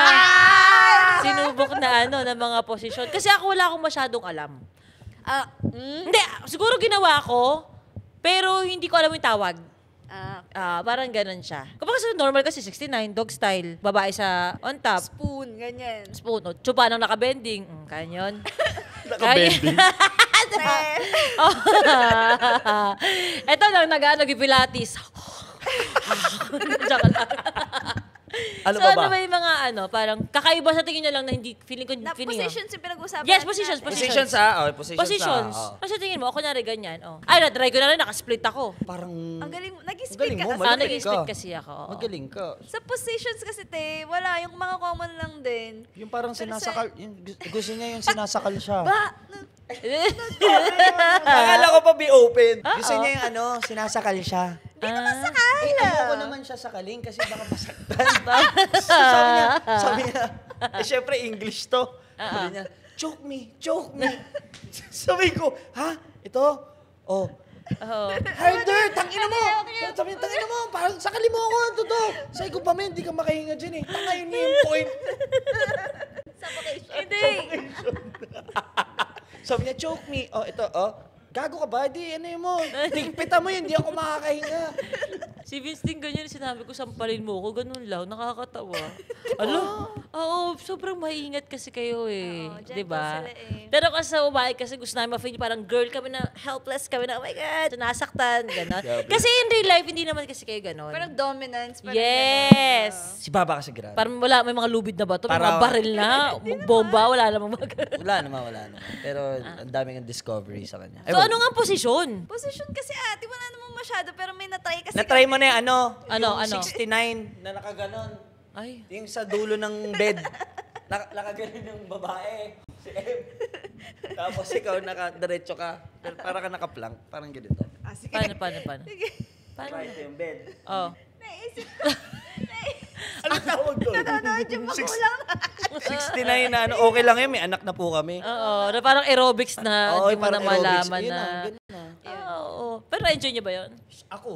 sinubok na na mga posisyon. Kasi ako wala akong masyadong alam. Hindi, siguro ginawa ko, pero hindi ko alam yung tawag. Parang ganun siya. Kapag sa normal kasi 69, dog style. Babae sa on top. Spoon, ganyan. Spoon. O, tsupa nang nakabending. Kaya yun. Nakabending? Ito lang, nag-pilates. Ano So, pa ano ba? ba yung mga parang kakaiba sa tingin nyo lang na hindi, feeling ko, Na feeling nyo? positions yung pinag-usapan Yes, natin positions, natin. Positions positions. Positions. Ano sa tingin mo? Ako nyari ganyan. Ay, na-try ko na rin, nakasplit ako. Parang... Ang galing mo. Nag-split Galing ka mo, kasi. magaling Nag-split ka. kasi ako. oo. Magaling ka. Sa positions kasi, te, wala. Yung mga common lang din. Yung parang Pero sinasakal, gusto niya yung sinasakal siya. Ah. Akala ko pa be open. Gusto niya yung sinasakal siya. Ayoko naman siya sakalin kasi baka masaktan. sabi niya, syempre English to. Sabi niya, choke me. Sabi ko, ha? Ito? Oh. Harder, tangina mo. Sabi niya, tangina mo, parang sakalin mo ako, totoo. Sabi ko pa, men, hindi ka makahinga dyan eh. Tangayin mo yung point. Hindi. Sabi niya, choke me. Oh, ito, gago ka ba? Di, mo. Tigpitan mo yun, di ako makakahinga. Si Vince din ganyan, sinabi ko, sampalin mo ko, ganun lang, nakakatawa. Ano? Oo, sobrang maingat kasi kayo eh. Oo, gentle diba? sila eh. Pero kasi sa umahay, kasi gusto namin ma-feel parang girl kami na helpless kami na, oh my God, nasaktan, gano'n. Kasi in real life, hindi naman kasi kayo gano'n. Parang dominance. Parang Yes! Si Baba kasi grabe. Parang wala, may mga lubid na ba to? May Para- mga baril na, bomba, wala namang Wala naman. Pero ang daming discovery sa kanya. So ano nga ang posisyon? Position kasi wala naman masyado, pero may natry kasi. Na-try mo na yung Ano? 69 na nakaganon. Ay. Yung sa dulo ng bed. Nakaganon yung babae. Si Em. Tapos ikaw nakadiretso ka. Pero para ka nakaplank. Parang ganito. Sige. Paano? Paano? Right, yung bed. Oh. Naisip. Anong tawag doon? Nanonood yung magulang na. 69 na okay lang yun. May anak na po kami. Oo, na parang aerobics na, Oo, hindi mo na parang aerobics. malaman Yun na. ganun na. Oo. Pero na-enjoy niyo ba yun? Ako.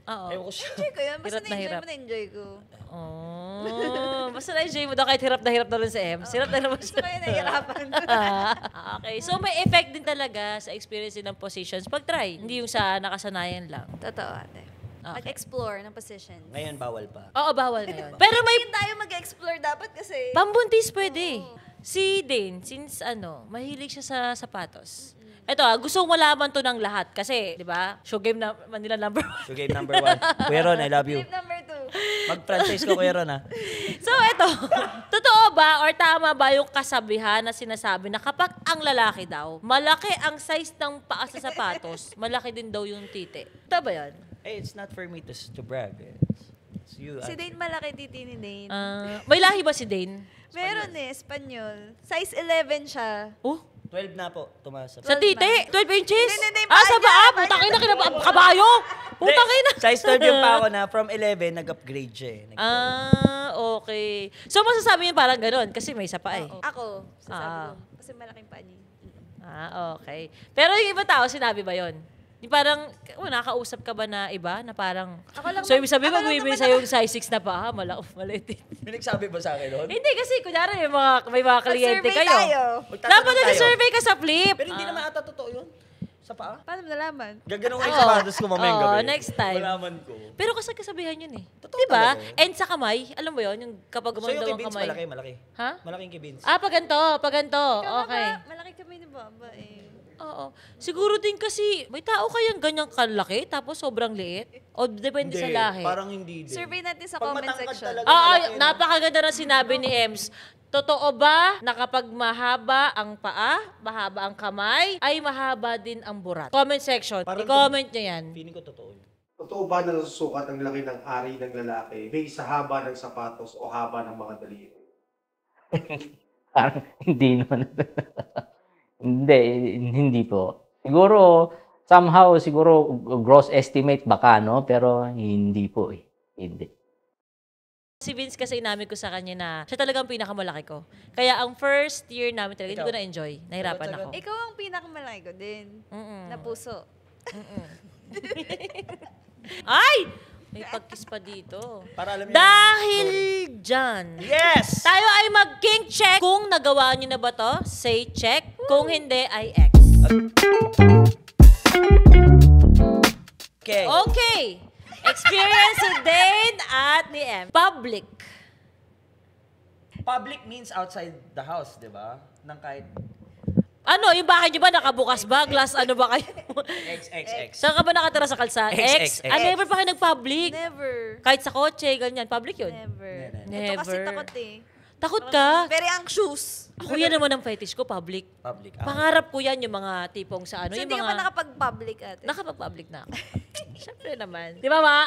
Oo. Ewan ko siya. Enjoy ko yun. Basta Hirap na na-enjoy hirap. mo, na-enjoy ko. Oh, basta na-enjoy mo daw kahit hirap na rin sa M. Hirap na naman Gusto siya. ko yun nahihirapan. Okay, so may effect din talaga sa experience din ng positions pag-try. Hindi yung sa nakasanayan lang. Totoo, ate. Okay. Mag-explore ng positions. Ngayon, bawal pa. Oo, bawal ngayon. Pero may Hindi tayo mag-explore dapat kasi. pambuntis pwede. Si Dane, since mahilig siya sa sapatos. Ito gusto kong malaman to ng lahat. Kasi, di ba, show game na Manila number 1. So game number 1. Kuya Ron, I love you. Tip number 2. Mag-franchise ko, Kuya Ron, ha? So, ito, totoo ba or tama ba yung kasabihan na sinasabi na kapag ang lalaki daw, malaki ang size ng paa sa sapatos, malaki din daw yung titi. Totoo ba yan? Hey, it's not for me to brag. It's you. Si Dane malaki titi ni Dane. May lahi ba si Dane? Meron Espanyol. Size 11 siya. Oh, 12 na po, tumaas. sa titi? 12 inches? Hindi, Sa paa paa? niya, Putang ina, kabayo? Putang ina. Size 12 yung pa ako na from 11, nag-upgrade siya eh. Okay. So, masasabi niyo parang ganun kasi may isa pa eh. Ako, sasabi ko. Kasi malaking paa niya. Okay. Pero yung iba tao, sinabi ba yon? Di parang, nakausap ka ba na iba na parang, Ako lang so ibig sabihin, ako lang magbibigay naman sa'yo yung size 6 na pa, maliit. May nagsabi ba sa akin noon? Hindi kasi, kunyari, may mga kliyente Mag-survey kayo. tayo. Dapat nag-survey ka sa flip. Pero hindi naman ata totoo yun. Sa paa? Paano mo nalaman? Gaganong kayo sa pados ko mamayang Oo, gabi. next time. Malaman ko. Pero kasi kasabihan yun eh. Totoo Diba? talaga yun. And sa kamay, alam mo yun, yung kapag So yung gumanda kay ang Vince, kamay. malaki. Ha? Malaking kay Vince. Pag ganito. Okay. Malaki kami ni Baba eh. Oo. Siguro din kasi, may tao kayang ganyang kalaki, tapos sobrang liit? O depende sa lahi? Parang hindi din. Survey natin sa Pag comment matangkad section. talaga, Oo, malaki, no? napakaganda na sinabi ni Ems. Totoo ba na kapag mahaba ang paa, mahaba ang kamay, ay mahaba din ang burat? Comment section. Parang I-comment nyo yan. Feeling ko totoo yun. Totoo ba na nasusukat ang laki ng ari ng lalaki based sa haba ng sapatos o haba ng mga daliri? Parang hindi naman. Hindi po. Siguro, somehow, gross estimate baka, no? Pero hindi po eh. Hindi. Si Vince kasi inamin ko sa kanya na siya talagang pinakamalaki ko. Kaya ang first year namin talaga, hindi ko na-enjoy. Nahirapan ako. Ikaw ang pinakamalaki ko din. Na puso. Ay! May pag-kiss pa dito. Para alam niyo. Dahil dyan, Yes! tayo ay mag-king check. Kung nagawa niyo na ba to, say check. Kung hindi, ay X. Okay. Okay. Experience ni Dane at ni M. Public. Public means outside the house, di ba? Nang kahit Ano, yung bahay niyo ba nakabukas ba? Glass ano ba kayo? XXX. Saan ka ba nakatira sa kalsada? X. Never pa kayo nag-public? Never. Kahit sa kotse, ganyan. Public yun? Never. Never. Ito kasi takot eh. Takot ka? Very anxious. Ako yan naman ang fetish ko, public. Public. Pangarap ko yan yung mga tipong sa ano. So, yung hindi ka mga... pa nakapag-public ate? Nakapag-public na ako. Siyempre naman. Di ba, Ma?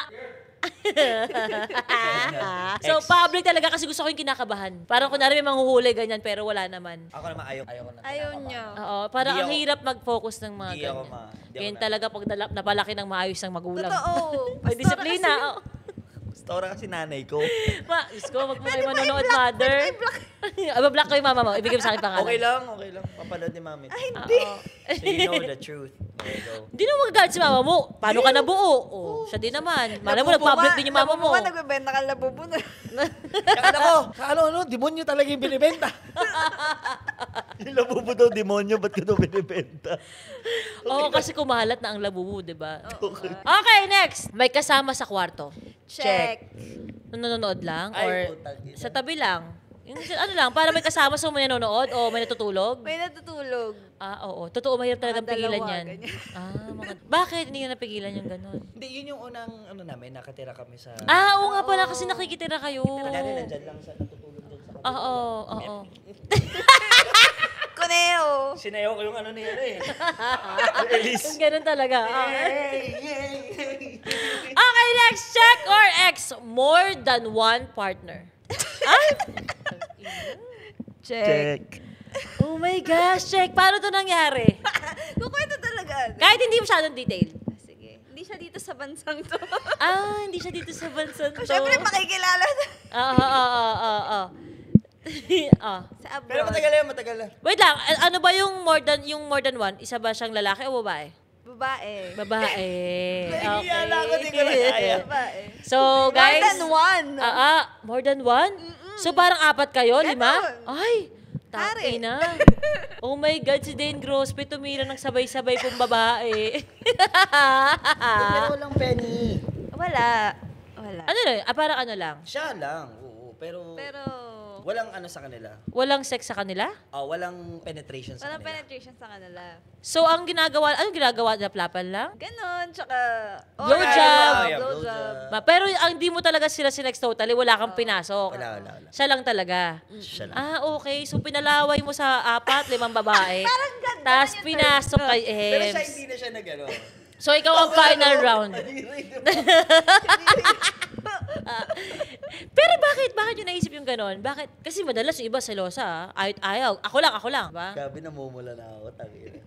So, public talaga kasi gusto ko yung kinakabahan. Parang kunwari may manghuhuli, ganyan, pero wala naman. Ako naman ayaw ko na. Ayaw niyo. Oo, parang Hindi ang ako- hirap mag-focus ng mga Hindi ako ganyan. hindi ako Ganyan na- talaga pag napalaki ng maayos ng magulang. Totoo. May disiplina. Oo. Store kasi nanay ko. Ma, Diyos ko, wag mo kayo manonood, mother. Block ko yung mama mo. Ibigay mo sa akin pangalan. Okay lang. Papanood ni mami. Ay, Oo. hindi. So you know the truth. There you go. Hindi naman magagalit si mama mo. Paano ka nabuo? Oh, siya din naman. Malay mo, nag-public din yung mama mo. Labubo nga, nagbebenta ka labubo na. Kaya ko, demonyo talaga yung binibenta. Yung labubo daw, demonyo, ba't ko daw binibenta? Oo, kasi kumalat na ang labubu, di ba? Okay, next. May kasama sa kwarto. Check. Nanonood lang? Ay, Or putang ina. sa tabi lang? Yung, ano lang, para may kasama sa may nanonood o may natutulog? May natutulog. Ah, oo. Totoo, mahirap talagang Mga pigilan dalawa, yan. ganyan. Bakit hindi nyo napigilan yung ganun? Hindi, yun yung unang, namin, nakatira kami sa... Ah, oo nga pala kasi nakikitira kayo. Kunyari, nandyan lang sa natutulog doon sa kabila. Oo. Kuneo. Sinayaw ko yung niya eh. Elise. Yung ganun talaga. Okay, next. Check or X. More than one partner. Check. Oh my gosh, check. Paano to nangyari? Kukwento talaga. Kahit hindi masyadong detail. Sige. Hindi siya dito sa bansang to. Hindi siya dito sa bansan to. Siyempre, makikilala na. Oo. Sa abroad. Pero matagal na. Wait lang, ano ba yung more than one? Isa ba siyang lalaki o babae? Babae. Babae. Nahihiyala ko, di ko na kaya. Babae. So, guys. More than one. More than one? So, parang apat kayo? Ganon. 5? Ay, Hari. na. Oh my God, si Dane Grospe tumira ng sabay-sabay pong babae. Pero walang penny. Wala. Ano lang? Parang ano lang? Siya lang, oo. Pero walang sa kanila. Walang sex sa kanila? Walang penetration sa Walang kanila. penetration sa kanila. So, anong ginagawa? Naplapan lang? Ganon, tsaka... Blowjob. Blowjob. Pero ang di mo talaga sila sinex totally, wala kang pinasok. Wala. Siya lang talaga. Siya lang. Okay. So, pinalaway mo sa 4, 5 babae. Parang ganda. Tapos pinasok kay Pero siya Ems. hindi na siya nag-ano. So, ikaw ang final round. Pero bakit? Bakit yung naisip yung ganon? Bakit? Kasi madalas yung iba selosa. Ayaw. Ako lang. Ba? Gabi namumula na ako. Tangina.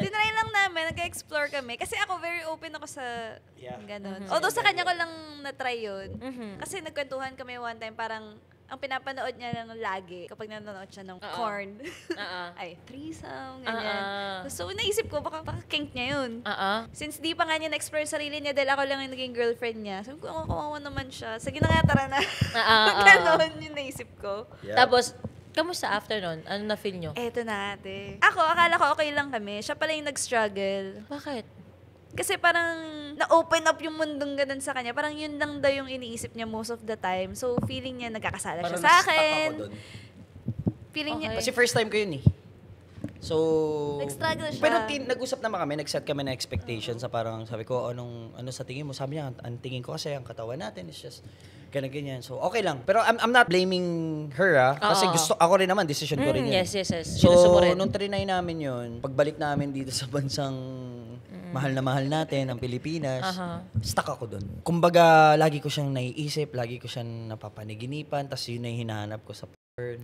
Tinry lang namin, nag-explore kami. Kasi ako, very open ako sa ganon. Mhm. Although sa kanya ko lang na-try yun. Mhm. Kasi nagkwentuhan kami one time, parang ang pinapanood niya lang lagi kapag nanonood siya ng corn. Ay, threesome, ganyan. So, naisip ko, baka kink niya yun. Since di pa nga niya na-explore yung sarili niya dahil ako lang yung naging girlfriend niya. Sabi ko, kawawa naman siya. Sige na nga, tara na. Ganon yung naisip ko. Yeah. Tapos, kamusta after nun? Ano na-feel nyo? Eto na ate. Ako, akala ko okay lang kami. Siya pala yung nag-struggle. Bakit? Kasi parang na-open up yung mundong ganun sa kanya. Parang yun lang daw yung iniisip niya most of the time. So, feeling niya nagkakasala siya Parang sa na-stuck akin. ako dun. Feeling niya, Kasi first time ko yun eh. So, Nag-struggle siya. Pero nag-usap naman kami, nag-set kami na expectations sa parang sabi ko, ano sa tingin mo? Sabi niya, ang tingin ko kasi ang katawan natin is just ganyan. So, okay lang. Pero I'm not blaming her kasi ako rin naman, decision ko rin yun. Yes. So, Ginusto mo rin. nung trinay namin yun, pagbalik namin dito sa bansang mahal na mahal natin, ang Pilipinas, stuck ako dun. Kumbaga, lagi ko siyang naiisip, lagi ko siyang napapaniginipan, tas yun na yung hinahanap ko sa porn.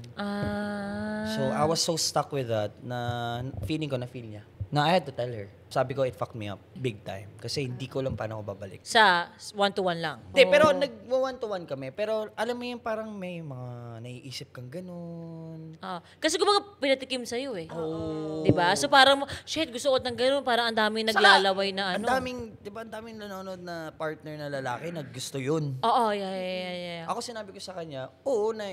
So, I was so stuck with that na feeling ko na-feel niya. Na I had to tell her. Sabi ko, it fucked me up big time. Kasi hindi ko lang paano ako babalik. Sa 1-to-1 lang? Hindi, pero nag-one-to-one kami. Pero alam mo yung parang may mga naiisip kang ganun. Kasi kumbaga pinatikim sa'yo eh. Diba? So parang, shit, gusto ko ng ganun. Parang ang daming naglalaway na ano. Ang daming nanonood na partner na lalaki na gusto yun. Oo, yeah. Ako sinabi ko sa kanya, oo, na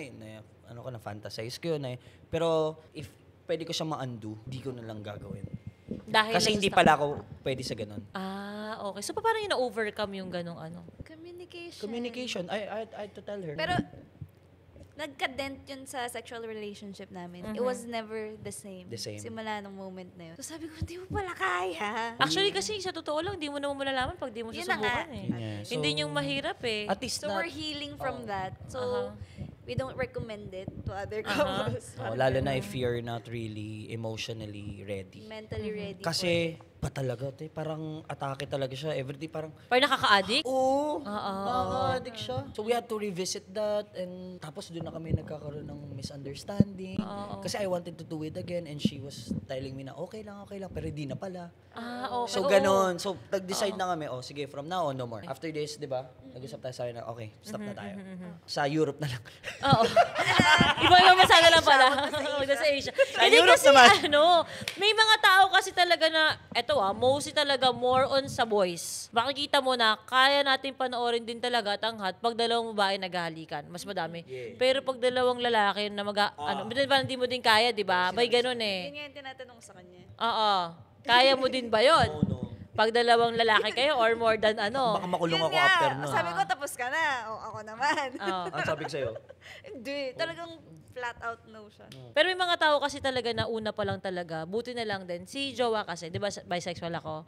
fantasize ko yun. Pero if pwede ko siya ma-undo, di ko na lang gagawin. Dahil Kasi lang hindi sa pala ako pwede sa ganun. Okay. So, paano yung na-overcome yung ganong ano? Communication. I had to tell her. Pero, nagka-dent yun sa sexual relationship namin. It was never the same. The same. Simula nung moment na yun. So sabi ko, hindi mo pala kaya. Actually, kasi sa totoo lang, di mo naman malalaman pag di mo Yun na nga. susubukan eh. Yun nga. So, Hindi yung mahirap eh. At least So we're healing from that. So, we don't recommend it to other couples. lalo na if you're not really emotionally ready. Mentally ready. Kasi, pa talaga, parang atake talaga siya. Everyday parang, Parang nakaka-addict? oo, nakaka-addict siya. So we had to revisit that and tapos doon na kami nagkakaroon ng misunderstanding. Kasi I wanted to do it again and she was telling me na okay lang, pero hindi na pala. Okay. So ganon. So nag-decide na kami, sige, from now on, no more. After this, di ba, nag-usap tayo sa akin na, okay, stop na tayo. Sa Europe na lang. Oo. Iba masala lang pala. Sa Asia. Hindi Europe kasi naman. may mga tao kasi talaga na, mostly talaga more on sa boys. Makikita mo na kaya natin panoorin din talaga tanghat pag dalawang babae naghahalikan. Mas madami. Pero pag dalawang lalaki na hindi mo din kaya, di ba? May ganun eh. Yun nga yung tinatanong sa kanya. Oo. Kaya mo din ba yun? Pag dalawang lalaki kayo or more than Baka makulong Yun ako nga, after nun. sabi ko, tapos ka na. O, ako naman. Ang sabi ko sa'yo? Hindi. Talagang flat out no siya. Pero may mga tao kasi talaga na una pa lang talaga, buti na lang din. Si Jowa kasi, di ba bisexual ako?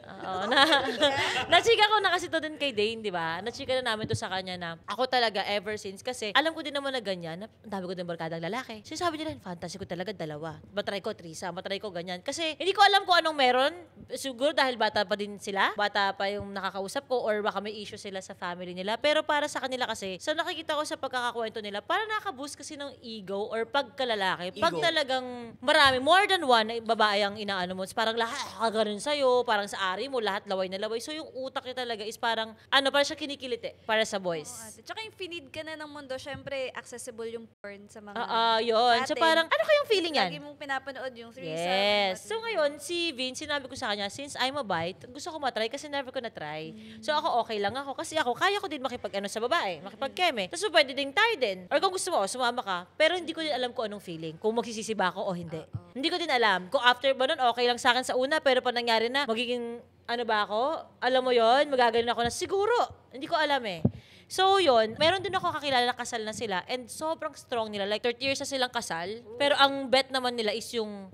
Na-chika ko na kasi to din kay Dane, di ba? Na-chika na namin to sa kanya na ako talaga ever since kasi alam ko din naman na ganyan, na ang dami ko din barkadang lalaki. Sinasabi nila, fantasy ko talaga dalawa. Matry ko threesome, matry ko ganyan. Kasi hindi ko alam kung anong meron. Siguro dahil bata pa din sila, bata pa yung nakakausap ko or baka may issue sila sa family nila. Pero para sa kanila kasi, so nakikita ko sa pagkakakwento nila, parang nakaka-boost kasi ng ego or pagkalalaki. Pag talagang marami, more than one babae ang inaano mo, parang lahat kaganon sa'yo, parang sa ari mo, lahat laway na laway. So yung utak niya talaga is parang, parang siya kinikilit para sa boys. Tsaka yung finid ka na ng mundo, syempre, accessible yung porn sa mga yun. So atin. parang, ano kayong feeling yan? Lagi mong pinapanood yung threesome. Yes. So ngayon, si Vince, sinabi ko sa kanya, since I'm a bite, gusto ko matry kasi never ko na-try. So ako, okay lang ako. Kasi ako, kaya ko din makipag-ano sa babae, makipag-keme. Tapos pwede ding tayo din. Or kung gusto mo, sumama ka. Pero hindi ko din alam kung anong feeling. Kung magsisisi ba ako o hindi. Hindi ko din alam. Kung after ba nun, okay lang sa akin sa una, pero pag nangyari na, magiging, ano ba ako? Alam mo yon, magagaling ako na, siguro. Hindi ko alam eh. So yun, meron din ako kakilala na kasal na sila and sobrang strong nila. Like 30 years na silang kasal. Pero ang bet naman nila is yung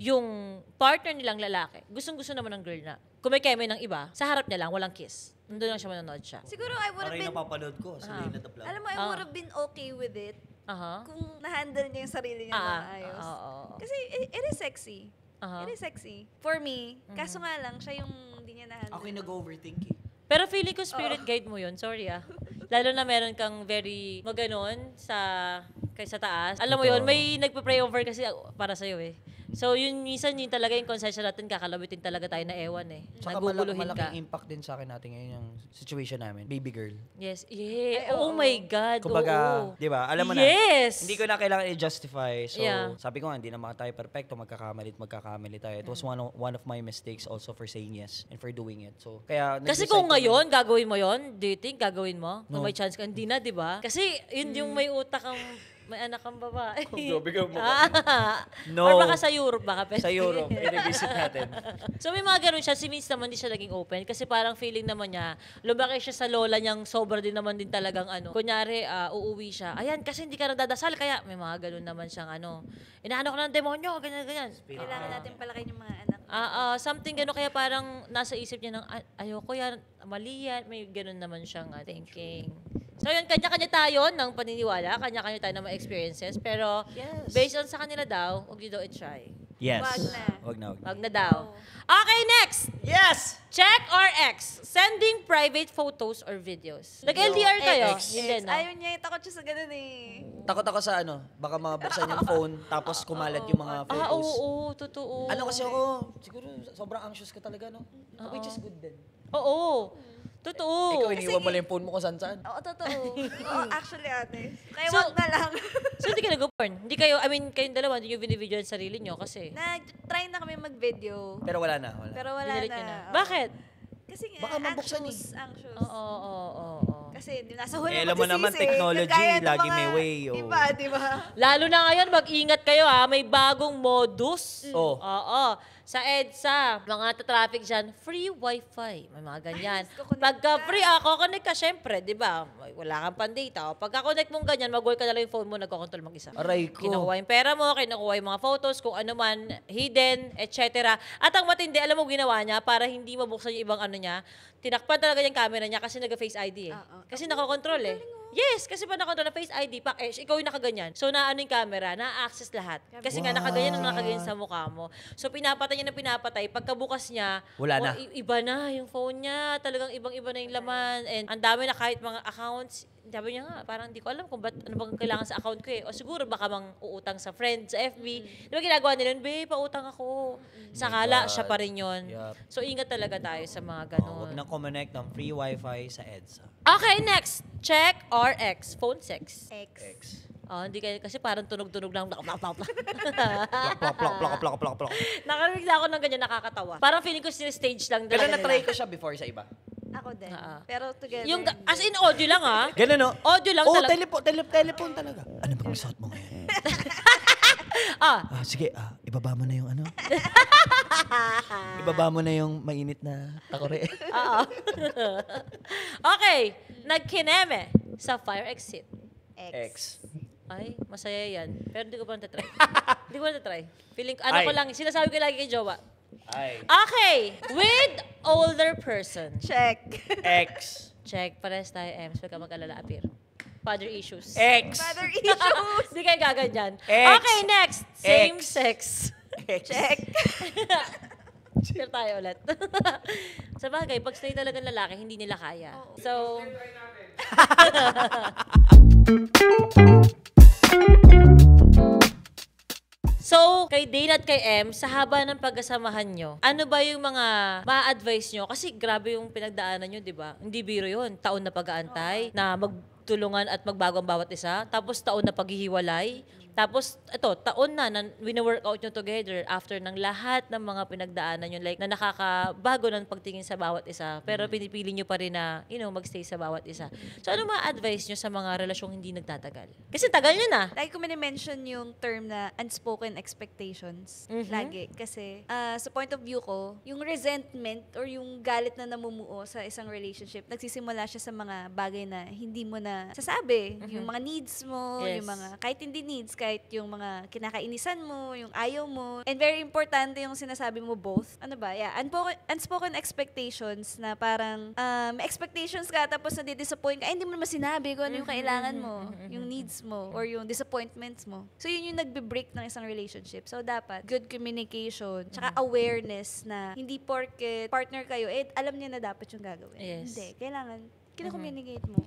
partner nilang lalaki. Gustong-gusto naman ng girl na kung may keme ng iba, sa harap niya lang, walang kiss. Nandun lang siya manonood siya. Siguro I would have been, napapanood ko sa Lane the Vlog. alam mo, I would have been okay with it kung na-handle niya yung sarili niya na ayos. Kasi it is sexy. It is sexy. For me, kaso nga lang, siya yung hindi niya na-handle. Ako yung nag-overthinking. Pero feeling ko spirit guide mo yun. Sorry Lalo na meron kang very maganon kaysa taas. Alam mo yun, may nagpa-pray over kasi para sa'yo eh. So yun, minsan yun talaga yung konsensya natin, kakalabitin talaga tayo na ewan eh. Saka Naguguluhin ka. malaking impact din sa akin natin ngayon yung situation namin. Baby girl. Yes. Yeah. Oh my God. Kumbaga, di ba? Alam mo na. Yes. Hindi ko na kailangan i-justify. So, Yeah. sabi ko nga, hindi naman tayo perfecto. Magkakamali tayo. It was one of my mistakes also for saying yes and for doing it. So, kaya Kasi kung ngayon, gagawin mo yon, do you think gagawin mo? Kung may chance ka, hindi na, di ba? Kasi yun yung may utak kang, may anak kang babae. Grabe ka mo. No. Or baka sa Europe, baka pwede. Sa Europe, i-visit natin. So may mga ganun siya. Si Vince naman di siya naging open kasi parang feeling naman niya, lumaki siya sa lola niyang sobra din naman din talagang Kunyari, uuwi siya. Ayan, kasi hindi ka nagdadasal. Kaya may mga ganun naman siyang inaano ko ng demonyo, ganyan. Kailangan natin palakin yung mga anak. Something gano'n. Kaya parang nasa isip niya ng, ayoko yan, mali yan. May ganun naman siyang thinking. So yun, kanya-kanya tayo ng paniniwala, kanya-kanya tayo ng mga experiences. Pero based on sa kanila daw, huwag niyo daw i-try. Yes. Wag na. Wag Wag na na. daw. Okay, next! Yes! Check or X? Sending private photos or videos. Nag-LDR kayo? Hindi na. Ayaw niya, takot siya sa ganun eh. Takot ako sa baka mabuksan yung phone tapos kumalat yung mga photos. Oo, totoo. Ano kasi ako, siguro sobrang anxious ka talaga, no? Which is good din. Oo. Totoo. Ikaw, iniwan mo lang yung phone mo kung saan-saan. Oo, totoo. Oo, actually ate. Kaya So- wag na lang. So, hindi ka nag-porn? Hindi kayo, kayong dalawa, hindi nyo binibideo yung sarili nyo kasi. Nag-try na kami mag-video. Pero wala na. Pero wala Dinilit nyo na. na. Oo. Bakit? Kasi nga, Baka mabuksan anxious. Oo. Kasi nasa huli Alam mo naman, technology, lagi may way. Iba, di ba? Lalo na ngayon, mag-ingat kayo May bagong modus. Oo. sa EDSA, mga traffic dyan, free wifi. May mga ganyan. Ay, kukonek Pagka ka. free, connect ka, syempre, di ba? Wala kang pan-data. Pagka connect mong ganyan, mag-work ka na lang yung phone mo, nagkocontrol mag-isa. Aray ko. Kinukuha yung pera mo, kinukuha yung mga photos, kung ano man, hidden, etc. At ang matindi, alam mo ginawa niya, para hindi mabuksan yung ibang ano niya, tinakpan talaga yung camera niya kasi nag-Face ID eh. Kasi nakakontrol eh. Yes, kasi pa nakakontrol na Face ID, ikaw yung nakaganyan. So, naano yung camera, na-access lahat. Kasi nga, nakaganyan na nakaganyan sa mukha mo. So, pinapatay niya na pinapatay. Pagkabukas niya, Wala na. Iba na yung phone niya. Talagang ibang-iba na yung laman. And ang dami na kahit mga accounts, sabi niya nga, parang hindi ko alam kung ano bang kailangan sa account ko eh. O siguro baka mang uutang sa friends, sa FB. Di ba ginagawa nila, babe, pautang ako. Sakala, siya pa rin yun. Yup. So, ingat talaga tayo sa mga Huwag ganun. nang kumonect ng free wifi sa EDSA. Okay, next. Check RX. Phone sex. X. Oh, hindi kayo, kasi parang tunog-tunog lang. Plak, plak, plak, plak, plak, plak. Nakarinig na ako ng ganyan, nakakatawa. Parang feeling ko stage lang Pero talaga na-try nila. ko siya before sa iba. Ako din. Oo. Pero together. Yung, as in audio lang ah. Ganun, no? Audio lang Oo, talaga. telephone talaga. Ano bang suot mo ngayon? Sige, ibaba mo na yung ano. Ibaba mo na yung mainit na takore. Oo. Okay. Nagkineme sa fire exit. X. Ay, masaya yan. Pero hindi ko pa natatry. Hindi ko natatry. Feeling, ano Ay. ko lang, sinasabi ko lagi kay Jowa. Ay. Okay. With older person. Check. X. Check. Pares tayo, Ems. Huwag ka mag-alala, appear. Father issues. X. Father issues. Hindi kayo gaganyan. X. Okay, next. Same X. sex. X. Check. Share tayo ulit. Sa bagay, pag stay talaga ng lalaki, hindi nila kaya. So, So, kay Dane at kay M, sa haba ng pagkasamahan nyo, ano ba yung mga ma-advise nyo? Kasi grabe yung pinagdaanan nyo, di ba? Hindi biro yun. Taon na pag-aantay, na magtulungan at magbago ang bawat isa. Tapos taon na paghihiwalay. Tapos, ito, taon na wina-workout nyo together after ng lahat ng mga pinagdaanan nyo. Like, na nakakabago ng pagtingin sa bawat isa. Pero pinipili nyo pa rin na, magstay sa bawat isa. So, ano ma-advise nyo sa mga relasyong hindi nagtatagal? Kasi tagal nyo na. Lagi ko mini-mention yung term na unspoken expectations. Lagi. Kasi sa point of view ko, yung resentment or yung galit na namumuo sa isang relationship, nagsisimula siya sa mga bagay na hindi mo na sasabi. Yung mga needs mo, Yes. yung mga, kahit hindi needs, kahit yung mga kinakainisan mo, yung ayaw mo. And very importante yung sinasabi mo both. Ano ba? Yeah. Unspoken expectations na parang may expectations ka tapos nadi-disappoint ka. Ay, hindi mo naman sinabi kung ano yung kailangan mo, yung needs mo, or yung disappointments mo. So, yun yung nagbe-break ng isang relationship. So, dapat good communication, tsaka awareness na hindi porket partner kayo, alam niya na dapat yung gagawin. Yes. Hindi. Kailangan, kina-communicate mo.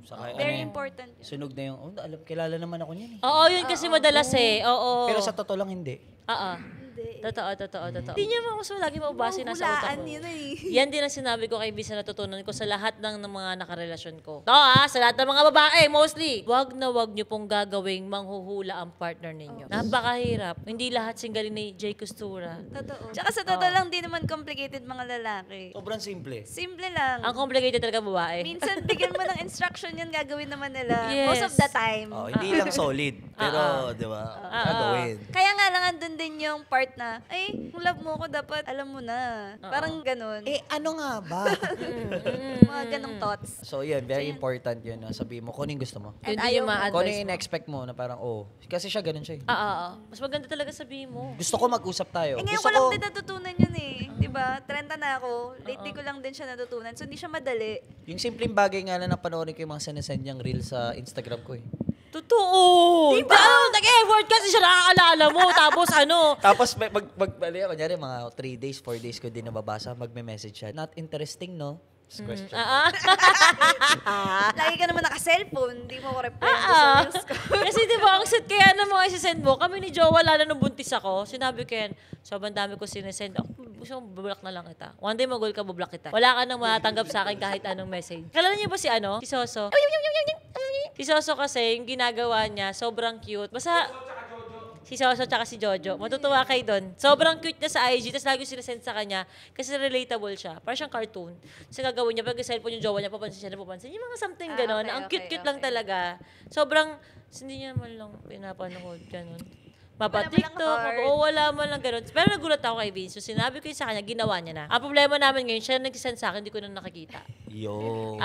Saka, Very important yun. Sunog na yung, kilala naman ako niyan eh. Oo, yun kasi madalas eh. Oo. Pero sa totoo lang hindi. Oo. Hindi. Totoo. Hindi niya mas lagi mababasa nasa utak Hulaan ko. yun eh. Yan din ang sinabi ko kay Bisa, natutunan ko sa lahat ng mga nakarelasyon ko. Sa lahat ng mga babae, mostly. Wag na wag niyo pong gagawing manghuhula ang partner ninyo. Napakahirap. Hindi lahat singgalin ni Jay Costura. Totoo. Tsaka sa totoo lang, di naman complicated mga lalaki. Sobrang simple. Simple lang. Ang complicated talaga babae. Minsan, bigyan mo ng instruction yan, gagawin naman nila. Yes. Most of the time. hindi lang solid. Pero, di ba, gagawin. Kaya nga lang, andun din yung part na, ay, kung love mo ako, dapat alam mo na. Parang ganun. Ano nga ba? Mga ganong thoughts. So, yun, very important yun. Sabihin mo, kung ano yung gusto mo. Yun And din ayaw yung mo. Kung ano ma-advise yung mo. in-expect mo na parang, kasi siya ganun siya eh. Mas maganda talaga sabihin mo. Gusto ko mag-usap tayo. Ngayon Gusto ko lang ko, din natutunan yun eh. Diba? 30 na ako. Lately ko lang din siya natutunan. So, hindi siya madali. yung simpleng bagay nga lang na panoorin ko yung mga sinesend niyang reel sa Instagram ko eh. Totoo. Diba? Nag-effort kasi siya nakakaalala mo. Tapos Tapos kunyari mga 3 days, 4 days ko din nababasa, magme-message siya. Not interesting, no? Question. Lagi ka naman naka-cellphone. Hindi mo ko reply sa reels ko. Kasi di ba, ang sweet kaya ng mga isisend mo, kami ni Jowa, lalo nung buntis ako, sinabi ko yan, sobrang dami ko sinesend. Gusto mo, bublock na lang kita. One day mag-goal ka, bublock kita. Wala ka nang matatanggap sa akin kahit anong message. Kalala niyo ba si Si Soso? Si Soso kasi, yung ginagawa niya, sobrang cute. Basta, si Soso tsaka si Jojo. Matutuwa kayo doon. Sobrang cute niya sa IG, tapos lagi sinesend sa kanya kasi relatable siya. Parang siyang cartoon. Kasi gagawin niya, pag cellphone yung jowa niya, papansin siya na papansin. Yung mga something gano'n. okay, Ang cute-cute okay, lang talaga. Sobrang, hindi niya man lang pinapanood. Ganun. mapa-TikTok, wala man lang ganun. Pero nagulat ako kay Vince. So, sinabi ko yun sa kanya, ginawa niya na. Ang problema namin ngayon, siya nag-send sa akin, hindi ko na nakikita. Yo.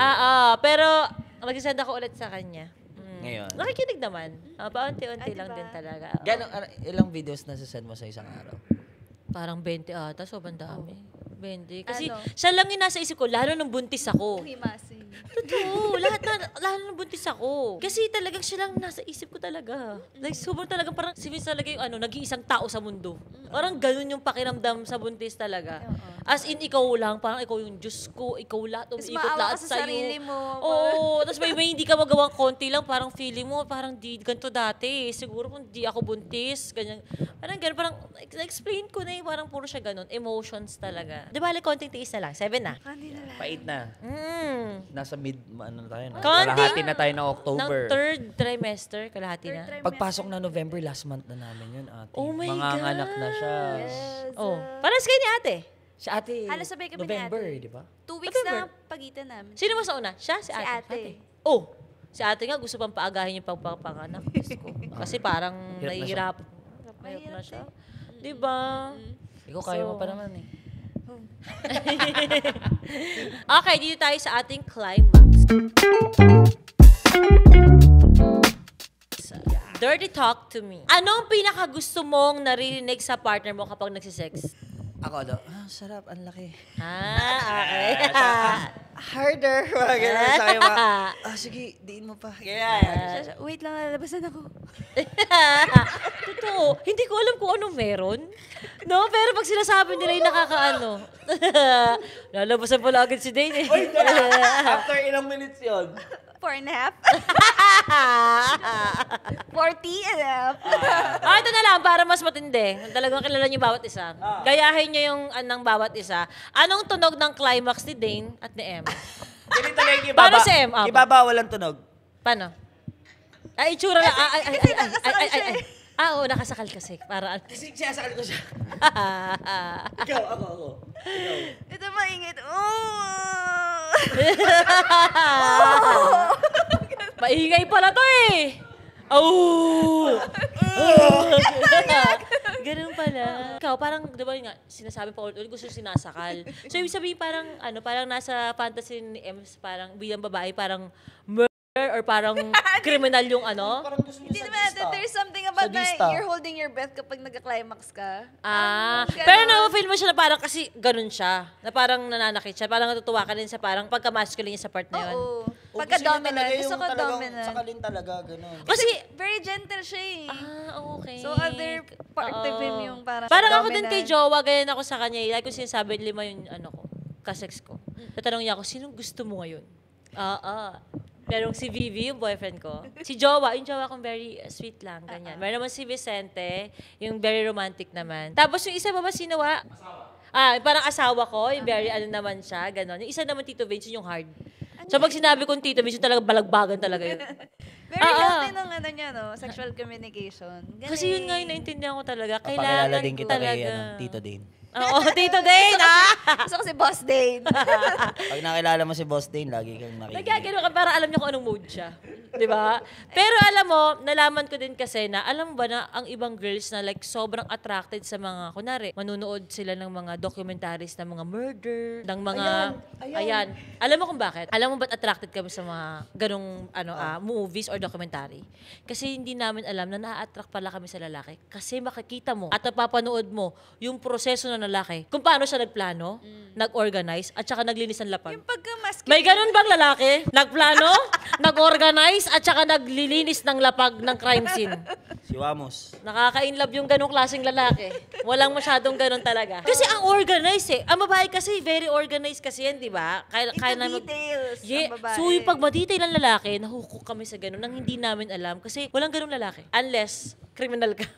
Pero nag-send ako ulit sa kanya. Ngayon. Nakikinig naman. Paunti-unti lang din talaga. Ilang videos na send mo sa isang araw? Parang 20 ata, sobrang dami. 20. Kasi Ano? siya lang yung nasa isip ko, lalo nung buntis ako. Himasing. Totoo, lalo nung buntis ako. Kasi talagang siya lang nasa isip ko talaga. Like, sobrang talagang parang si Vince talaga yung nag-iisang tao sa mundo. Parang ganun yung pakiramdam sa buntis talaga. As in, ikaw lang, parang ikaw yung Diyos ko, ikaw lahat, Tapos umiikot maawa lahat ka sa sa'yo. sarili mo. Oo, tapos may hindi ka magawang konti lang, parang feeling mo, parang di ganito dati. Siguro kung di ako buntis, ganyan. Parang ganun, parang explain ko na parang puro siya ganun. Emotions talaga. Di ba, konting tiis na lang. 7 na. Pait na. Nasa mid, na tayo na. Konting- Kalahati na tayo ng October. Ng third trimester, kalahati na. Pagpasok na November, last month na namin yun, ate. Oh my Mga anak na siya. Oh, parang kayo ni ate. Si ate, Halos sabay kami ni November, ate. di ba? 2 weeks November. na pagitan namin. Sino mas una? Siya? Si Si ate? ate. Oh, si ate nga gusto pang paagahin yung pagpapanganak. Diyos ko. Kasi parang Hirap na siya. Mahirap na siya. Diba? Ikaw kaya mo pa naman eh. Okay, dito tayo sa ating climax. Dirty talk to me. Anong pinaka gusto mong naririnig sa partner mo kapag nagsisex? Ako sarap, ang laki. Okay. Harder. Mga ganun sa akin, sige, diin mo pa. Wait lang, lalabasan ako. Totoo. Hindi ko alam kung anong meron. No, pero pag sinasabi nila yung nakakaano. Lalabasan pala agad si Dane eh. After ilang minutes yun? 4.5. 40.5. Ito na lang, para mas matindi. Talagang kilala niyo bawat isa. Gayahin niyo yung ng bawat isa. Anong tunog ng climax ni Dane at ni Em? Ganito lang yung Paano si Em? ibabawal ang tunog. Paano? Ay, itsura lang. Ay. Oo, nakasakal kasi. Para ano. Kasi sinasakal ko siya. Ikaw, ako. Ito maingit. Maingay pala to eh. Oh! Ganun pala. Ikaw, parang, di ba nga, sinasabi pa ulit, gusto sinasakal. So, ibig sabihin parang, parang nasa fantasy ni Ems, parang bilang babae, parang murder or parang criminal yung Parang gusto niya Hindi naman natin, there's something about Sadista. na you're holding your breath kapag nagka-climax ka. Pero Ganon. na-feel mo siya na parang kasi ganun siya. Na parang nananakit siya. Parang natutuwa ka din sa parang pagka-masculine niya sa part na yun. Oo. Pagka-dominant. Gusto ko dominant. Sakalin talaga, gano'n. Kasi, Very gentle siya eh. okay. So other part of him yung parang Parang ako din kay dominant. Jowa, ganyan ako sa kanya. Like ko sinasabi, 5 yung ko, kasex ko. Tatanong niya ako, sinong gusto mo ngayon? Merong si Vivi, yung boyfriend ko. Si Jowa, yung Jowa kong very sweet lang, ganyan. Meron naman si Vicente, yung very romantic naman. Tapos yung isa ba sinawa? Parang asawa ko, yung very naman siya, gano'n. Yung isa naman Tito Vince, yung hard. So pag sinabi kong Tito Vince, yung talaga balagbagan talaga yun. Very healthy ng niya, no? Sexual communication. Galing. Kasi yun nga yung naintindihan ko talaga. Papakilala Kailangan din kita talaga. kay Tito Dane. Oo, Tito Dane, Gusto ko si Boss Dane. Pag nakilala mo si Boss Dane, lagi kang makikinig. Nagkagano ka para alam niya kung anong mood siya. Di ba? Pero alam mo, nalaman ko din kasi na, alam mo ba na ang ibang girls na like sobrang attracted sa mga, kunwari, manunood sila ng mga documentaries ng mga murder, ng mga, ayan. Alam mo kung bakit? Alam mo ba't attracted kami sa mga ganong movies or documentary? Kasi hindi namin alam na na-attract pala kami sa lalaki. Kasi makikita mo at napapanood mo yung proseso ng lalaki. Kung paano siya nagplano, nag-organize, at saka naglinis ng lapag. Yung pagka-masculine. May ganun bang lalaki? Nagplano, nag-organize, at saka naglilinis ng lapag ng crime scene. Si Wamos. Nakaka-inlove yung ganung klaseng lalaki. Walang masyadong ganun talaga. Kasi ang organize eh. Ang babae kasi, very organized kasi yan, di ba? Into details ang babae. So yung pag ma-detail ang lalaki, nahukok kami sa ganun nang hindi namin alam. Kasi walang ganung lalaki. Unless, criminal ka.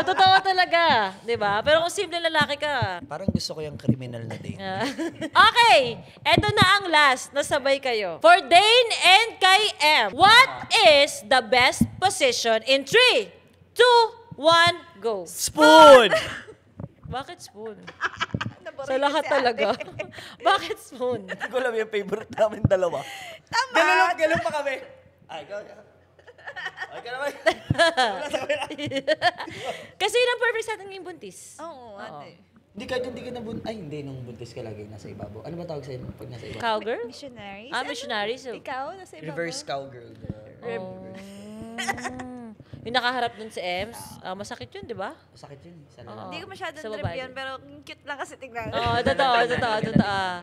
Totoo talaga. Di ba? Pero kung simple lalaki ka, Parang gusto ko yung criminal na Dane. okay, eto na ang last. Nasabay kayo. For Dane and kay M, what is the best position in 3, 2, 1, go? Spoon! Bakit spoon? Naborito Sa lahat si ate. talaga. Bakit spoon? Hindi ko alam yung favorite namin dalawa. Tama. Ganun pa kami. Ay, ikaw. Ay, ka naman. Kasi yun ang perfect sa atin ngayong buntis. Oo, ate. Hindi, kahit hindi ka na Ay, hindi. Nung buntis ka lagi nasa ibabaw. Ano ba tawag sa'yo pag nasa ibabaw? Cowgirl? Missionaries? Missionary. So, Ikaw, nasa ibabaw? Reverse cowgirl. yung nakaharap dun si Ems, masakit yun, di ba? Sakit yun. Sa Oo. Hindi ko masyadong Sa trip babae. yun, pero cute lang kasi tignan. Oo, totoo. Pero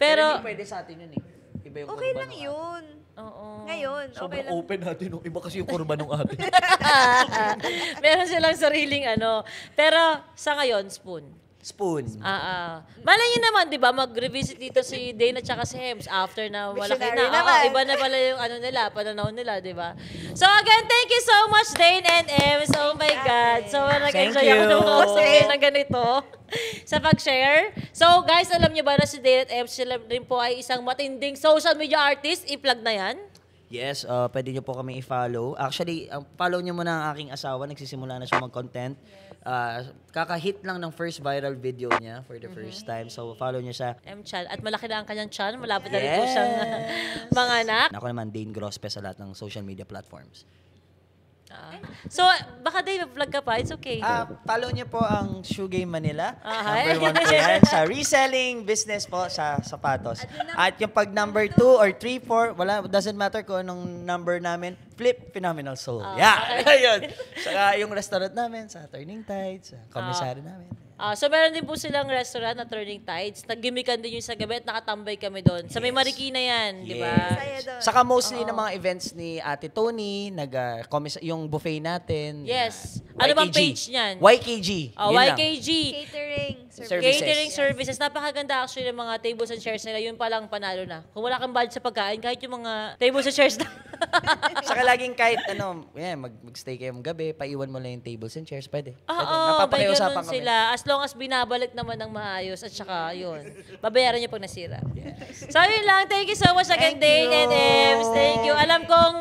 Pero, hindi pwede sa atin yun eh. Iba yung Okay kurba lang nung yun. oo. Ngayon, okay Sobrang lang. open natin. No? Iba kasi yung kurba nung atin. Meron silang sariling ano. Pero, sa ngayon, spoon. Spoon. Malay niyo naman, di ba, mag-revisit dito si Dane at saka si Hems after na malaki Missionary na. naman. Iba na pala yung ano nila, pananaw nila, di ba? So again, thank you so much, Dane and Hems. Oh my God. So nag-enjoy Thank ako ng mga you. usapin na ganito sa pag-share. So guys, alam niyo ba na si Dane at Hems, sila rin po ay isang matinding social media artist. I-plug na yan. Yes, pwede nyo po kami i-follow. Actually, follow nyo muna ang aking asawa. Nagsisimula na siya mag-content. Kaka-hit lang ng first viral video niya for the first time. So, follow nyo siya. Chan. At malaki na ang kanyang chan. Malapit na rin po siyang mga anak. Ako naman, Dane Grospe sa lahat ng social media platforms. So, baka Dane, vlog ka pa. It's okay. Follow nyo po ang Shoe Game Manila. Hi. Number 1 po yan sa reselling business po sa sapatos. At yung pag number 2 or 3, 4, doesn't matter kung anong number namin, Flip Phenomenal Soul. Ayun. Saka yung restaurant namin sa Turning Tides, sa commissary namin. So, meron din po silang restaurant na Turning Tides. Naggimikan din yung sa gabi at nakatambay kami doon. Sa may Marikina yan, di ba? Saya doon. Saka mostly ng mga events ni Ate Tony, yung buffet natin. Yes. Ano bang page niyan? YKG. Yun lang. YKG. Catering. Services. Catering services. Napakaganda actually ng mga tables and chairs nila. Yun palang panalo na. Kung wala kang budget sa pagkain, kahit yung mga tables and chairs na. Saka laging kahit mag-stay kayong gabi, paiwan mo lang yung tables and chairs, pwede. Oo, may Napapakiusapan ganun kami. sila. As long as binabalik naman ng maayos at saka yun. Babayaran niyo pag nasira. So yun lang. Thank you so much again, Thank Dane you. and Ems. Thank you. Alam kong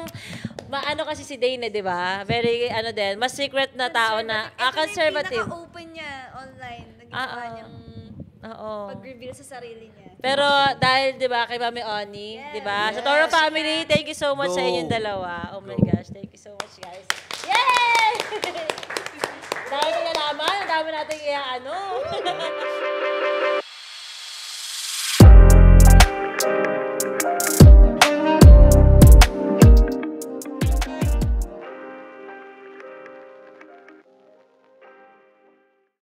maano kasi si Dane, di ba? Very, din, mas secret na tao na, conservative. Ito na yung pinaka-open niya online. Nagagawa niyang Oo. pag-reveal sa sarili niya. Pero dahil, di ba, kay Mami Oni, di ba? Sa Toro Family, thank you so much sa inyong dalawa. Oh my gosh, thank you so much, guys. Yay! Dahil nalaman, ang dami natin ano.